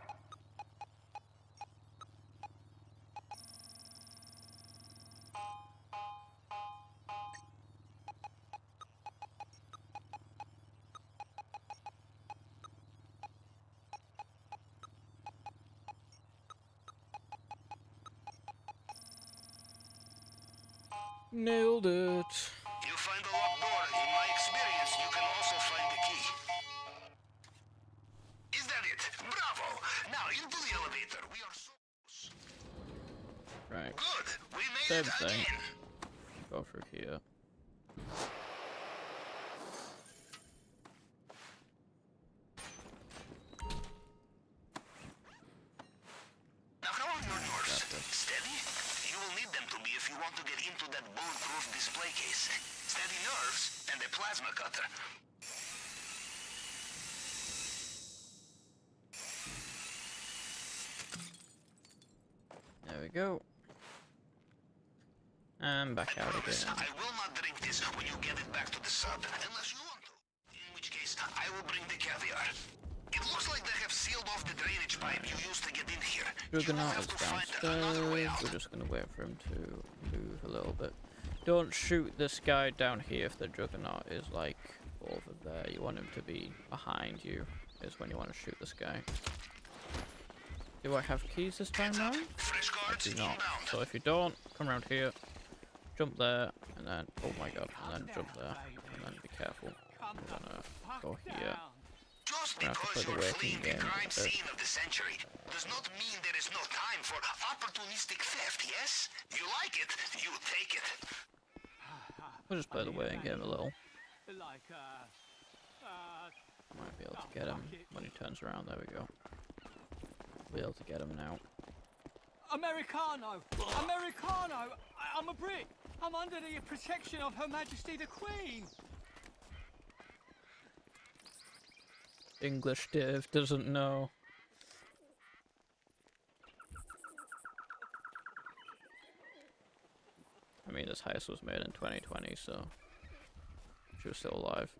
Nailed it. You find a locked door. In my experience, you can also find the key. Is that it? Bravo! Now into the elevator. We are so close. Right. Good. We made Same it thing. again. Go through here. Now, how are your nerves? Steady? You will need them to be if you want to get into that bulletproof display case. Steady nerves and a plasma cutter. There we go. And back I out promise again. I will not drink this when you get it back to the sub, unless you want to. In which case, I will bring the caviar. It looks like they have sealed off the drainage pipe you used to get in here. You will Juggernaut have is to find another way downstairs. out. We're just gonna wait for him to move a little bit. Don't shoot this guy down here if the Juggernaut is like over there. You want him to be behind you, is when you want to shoot this guy. Do I have keys this time Heads up. round? Fresh I cards do not. inbound. So if you don't, come around here, jump there, and then, oh my god, and then jump there, and then be careful. We're gonna go here. Just We're gonna have to because play the you're waiting fleeing the game a crime bit. scene of the century does not mean there is no time for opportunistic theft, yes? You like it, you take it. We'll just play the waiting game a little. Like, Might be able to get him when he turns around. There we go. Be able to get him now. Americano! Americano! I'm a Brit! I'm under the protection of Her Majesty the Queen! English Dave doesn't know. I mean, this heist was made in 2020, so she was still alive.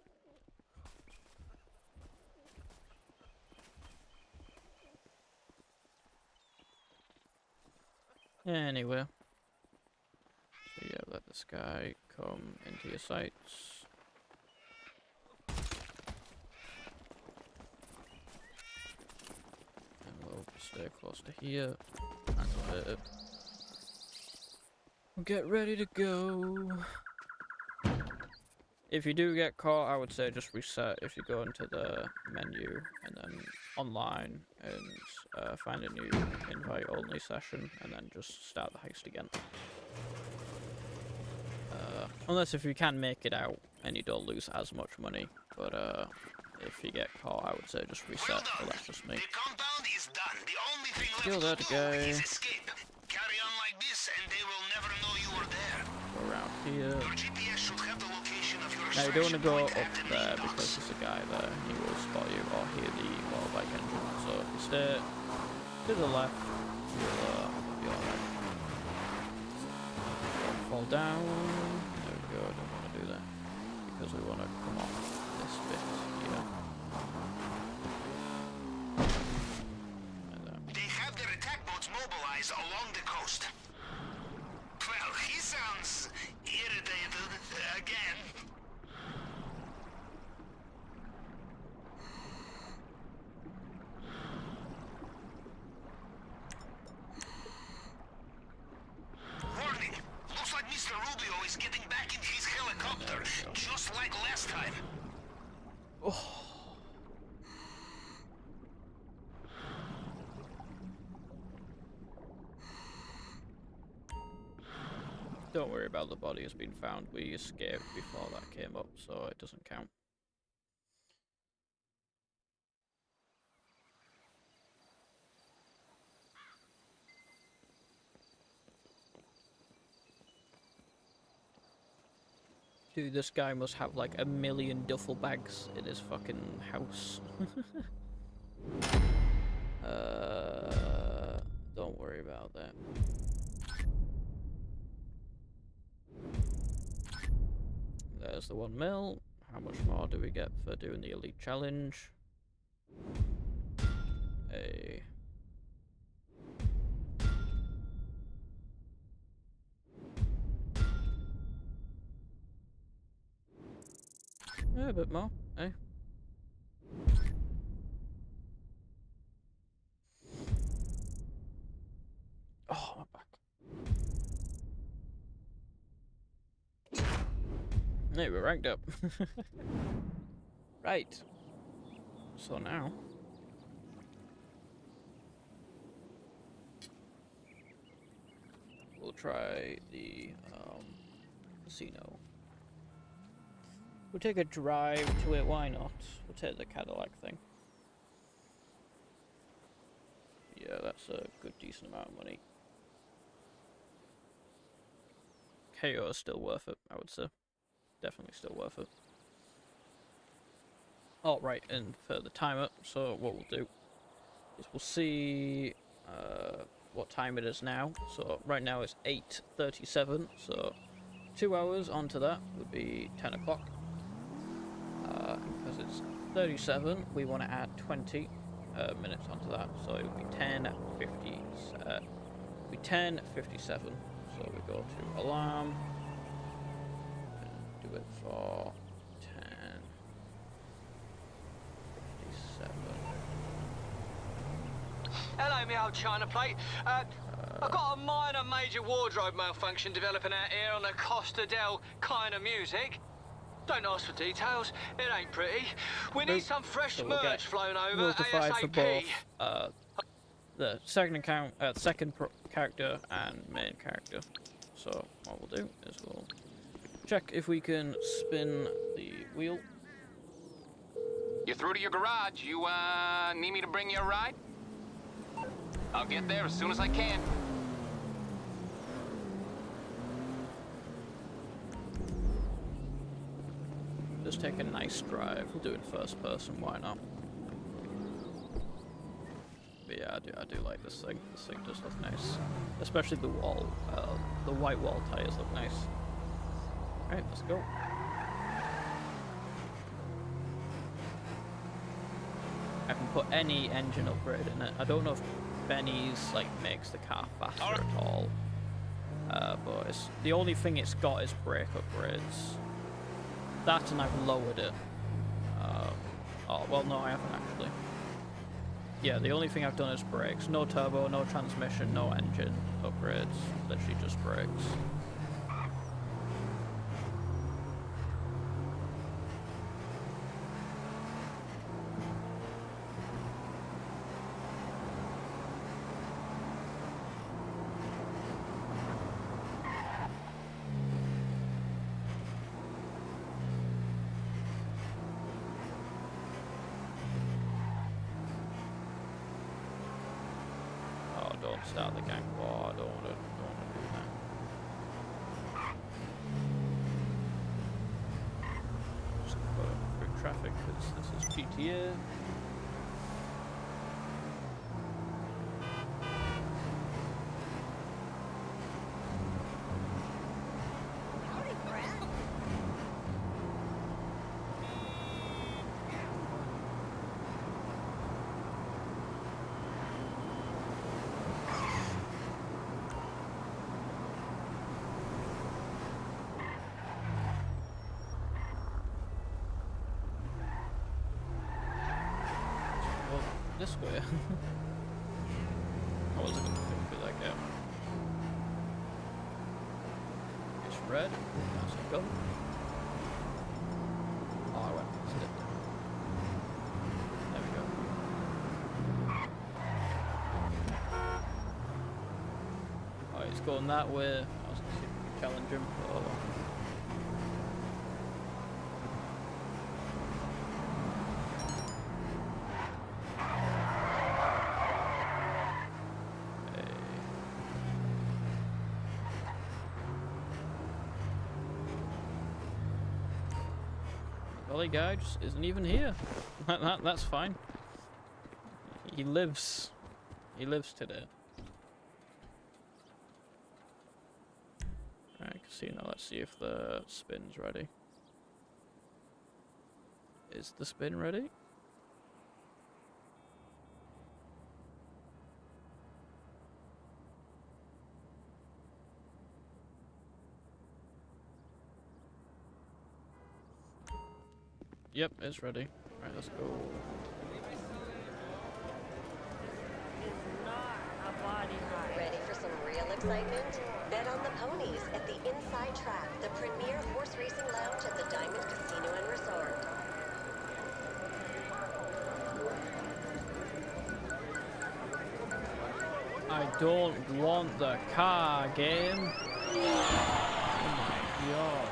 Anyway. So yeah, let this guy come into your sights. And we'll stay close to here. Activate it. Get ready to go. If you do get caught, I would say just reset if you go into the menu and then online and find a new invite only session and then just start the heist again. Unless if you can make it out and you don't lose as much money, but if you get caught, I would say just reset. Well But done. that's just me. The compound is done. The only thing Kill left that to do guy. is escape. Carry on like this and they will never know you were there. Go around here. Your GPS should have the location of your Now you don't want to go extraction up point at the there main because docks. there's a guy there. He will spot you or hear the water bike engine. So if you stay to the left, you'll be alright. Don't fall down. There we go. Don't want to do that because we want to come off this bit here. And then They have their attack boats mobilized along the coast. Well, he sounds irritated again. Warning! Looks like Mr. Rubio is getting back in his helicopter, just like last time. don't worry about the body has been found. We escaped before that came up, so it doesn't count. Dude, this guy must have like 1,000,000 duffel bags in his fucking house. Don't worry about that. There's the 1 mil. How much more do we get for doing the elite challenge? A yeah, a bit more, eh? Oh, my back. Hey, we're ranked up. Right. So now we'll try the casino. We'll take a drive to it, why not? We'll take the Cadillac thing. Yeah, that's a good decent amount of money. Cayo is still worth it, I would say. Definitely still worth it. Oh, right, and for the timer, so what we'll do is we'll see what time it is now. So right now it's 8:37, so 2 hours onto that would be 10 o'clock. Because it's 37, we want to add 20 minutes onto that, so it would be 10:57. So we go to alarm, and do it for 10:57. Hello, me old China plate. I've got a minor major wardrobe malfunction developing out here on the Costa del kind of music. Don't ask for details, it ain't pretty. We need some fresh So we'll merch flown over notified for ASAP. both the second character and main character. So what we'll do is we'll check if we can spin the wheel. You're through to your garage. You, need me to bring you a ride? I'll get there as soon as I can. Just take a nice drive. We'll do it first person, why not? But yeah, I do like this thing. This thing does look nice. Especially the wall, the white wall tires look nice. Alright, let's go. I can put any engine upgrade in it. I don't know if Benny's like makes the car faster at all. But it's, the only thing it's got is brake upgrades. That, and I've lowered it. Oh, well, no, I haven't actually. Yeah, the only thing I've done is brakes. No turbo, no transmission, no engine upgrades. Literally just brakes. Don't start the gang war. I don't want to do that. Just go through traffic because this is GTA. This way. I wasn't gonna think through that gap. It's red. That's a go. Oh, I went past it. There we go. Oh, he's going that way. I was gonna see if we could challenge him. Oh. trolley guy just isn't even here. That's fine. He lives. He lives today. Right, casino. Let's see if the spin's ready. Is the spin ready? Yep, it's ready. Alright, let's go. Ready for some real excitement? Bet on the ponies at the Inside Track, the premier horse racing lounge at the Diamond Casino and Resort. I don't want the car game. Oh my god.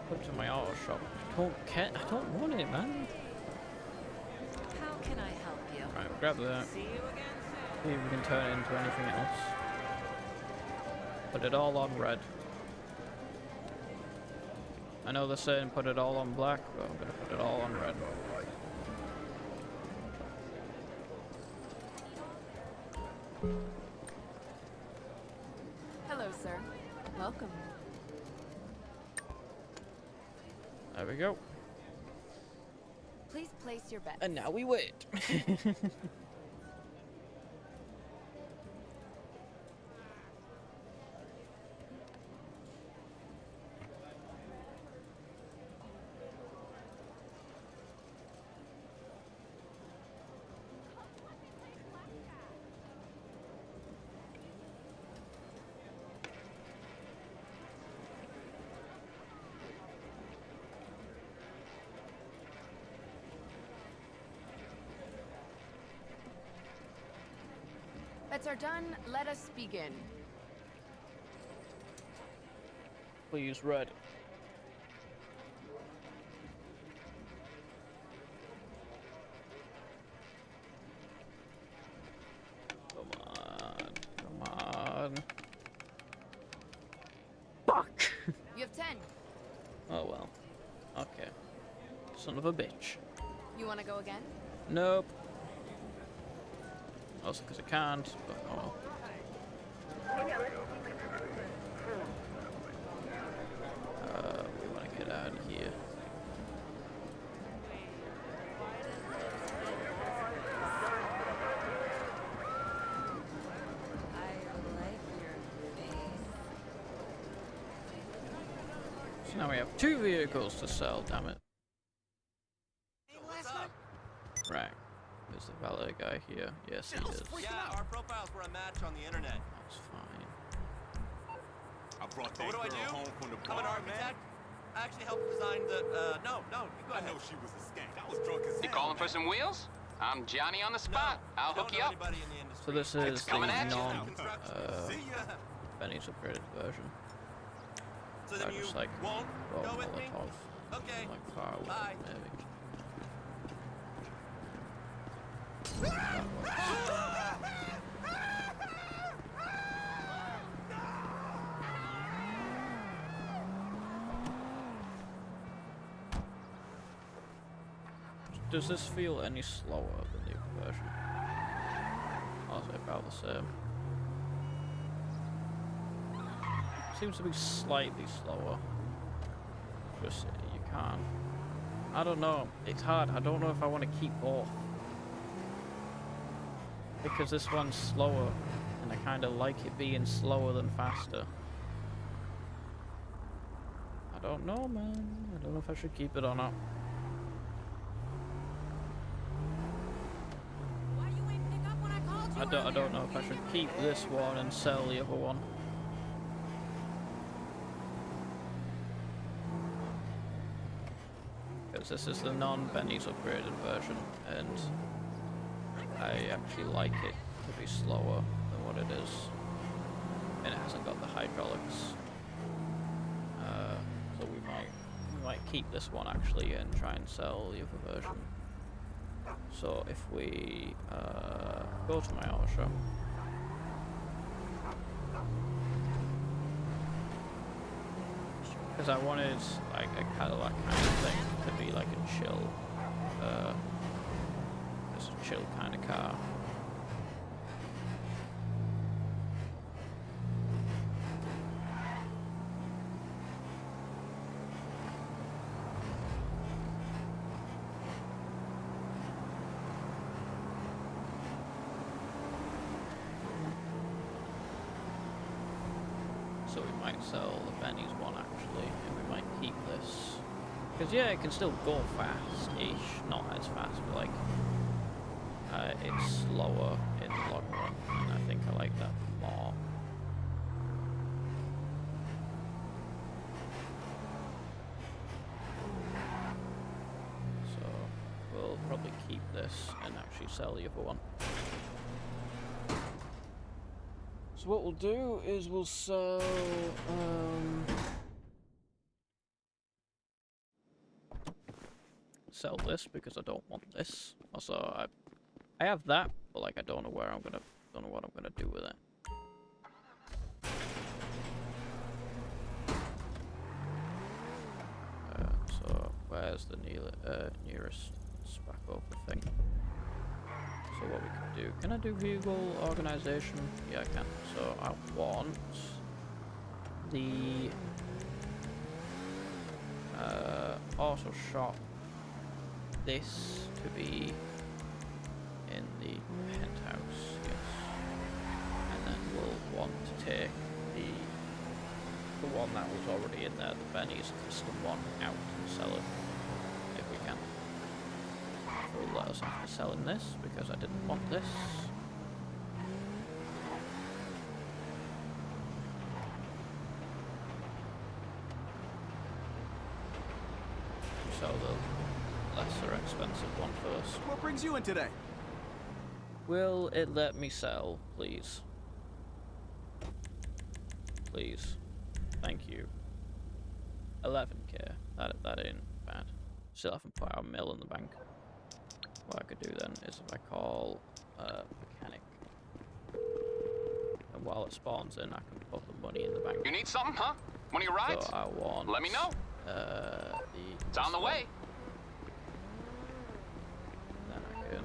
Put it to my auto shop. I don't want it, man. How can I help you? Right, grab that. See you again soon. See if we can turn it into anything else. Put it all on red. I know they're saying put it all on black, but I'm gonna put it all on red. Hello, sir. Welcome. There we go. Please place your bet. And now we wait. Bets are done. Let us begin. Please, red. Come on. Come on. Fuck! You have 10. Oh well. Okay. Son of a bitch. You want to go again? Nope. Also because I can't, but oh well. We want to get out of here. I like your face. So now we have 2 vehicles to sell, damn it. Right. Is the valet guy here? Yes, he is. Yeah, our profiles were a match on the internet. That's fine. I brought So that what do I girl do? home from the I'm an bar, architect. man. I actually helped design the, no, you go I ahead. know she was a skank. I was drunk as hell. You calling for some wheels? I'm Johnny on the spot. I'll don't hook know you up. anybody in the industry. So this is the coming at you. non See ya. Benny's upgraded version. So then I you just like won't roll go with me? Molotov, Okay. like firewood, Bye. maybe. That works. Does this feel any slower than the other version? Or is it about the same? Seems to be slightly slower. Just you can't. I don't know. It's hard. I don't know if I want to keep both. Because this one's slower, and I kind of like it being slower than faster. I don't know, man. I don't know if I should keep it or not. I don't know if I should keep this one and sell the other one. Because this is the non-Benny's upgraded version, and I actually like it to be slower than what it is. And it hasn't got the hydraulics. So we might keep this one actually and try and sell the other version. So if we go to my auto shop. Because I wanted like a Cadillac kind of thing to be like a chill, just a chill kind of car. So we might sell the Benny's one actually, and we might keep this. Because yeah, it can still go fast-ish, not as fast, but like, it's slower in the long run, and I think I like that more. So, we'll probably keep this and actually sell the other one. So what we'll do is we'll sell, sell this because I don't want this. Also, I have that, but like I don't know what I'm gonna do with it. So where's the nearest spaco thing? So what we can do? Can I do vehicle organization? Yeah, I can. So I want the auto shop. This to be in the penthouse, yes. And then we'll want to take the one that was already in there, the Benny's custom one, out and sell it if we can. Will let us after selling this because I didn't want this. Sell the lesser expensive one first. What brings you in today? Will it let me sell, please? Please. Thank you. 11k. That ain't bad. Still haven't put our mill in the bank. What I could do then is if I call mechanic, and while it spawns in, I can put the money in the bank. You need something, huh? One of your rides? So I want. Let me know. It's on the way. Then I can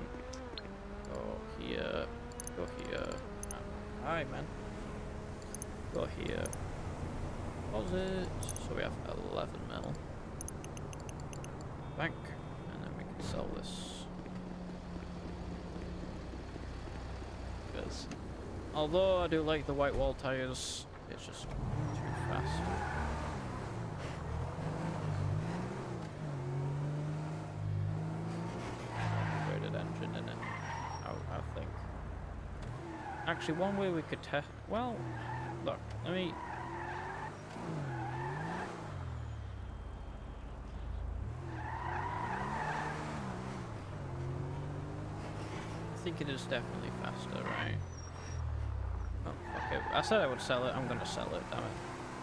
go here. Go here. Hi, man. Go here. Deposit. So we have 11 mil. Bank, and then we can sell this. Because although I do like the white wall tires, it's just too fast. Upgraded engine in it, I think. Actually, one way we could test. Well, look, let me. I think it is definitely faster, right? Oh, okay. I said I would sell it. I'm gonna sell it. Damn it.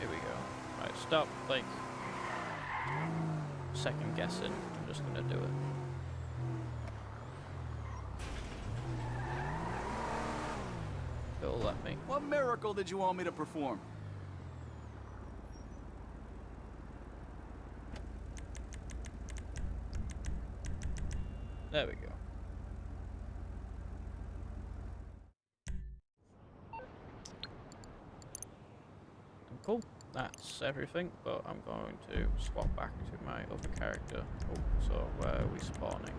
Here we go. Right, stop. Like second guessing. I'm just gonna do it. It'll let me. What miracle did you want me to perform? There we go. Cool. That's everything, but I'm going to swap back to my other character. Oh, so where are we spawning?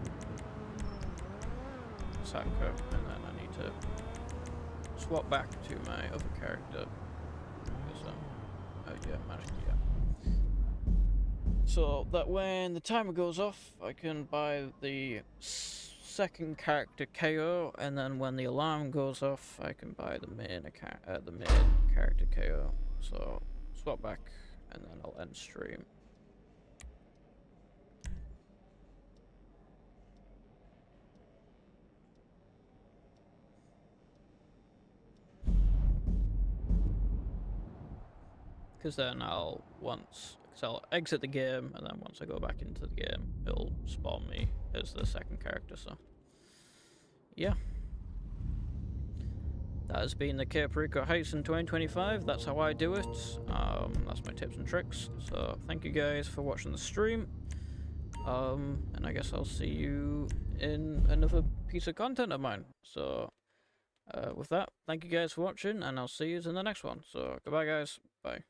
Saka, and then I need to swap back to my other character. Because, oh yeah, magic, yeah. So that when the timer goes off, I can buy the second character Cayo, and then when the alarm goes off, I can buy the main character Cayo. So swap back, and then I'll end stream. Because then I'll exit the game, and then once I go back into the game, it'll spawn me as the second character. So yeah. that has been the Perico Heist in 2025. That's how I do it. That's my tips and tricks. So thank you guys for watching the stream. And I guess I'll see you in another piece of content of mine. So with that, thank you guys for watching, and I'll see you in the next one. So goodbye guys. Bye.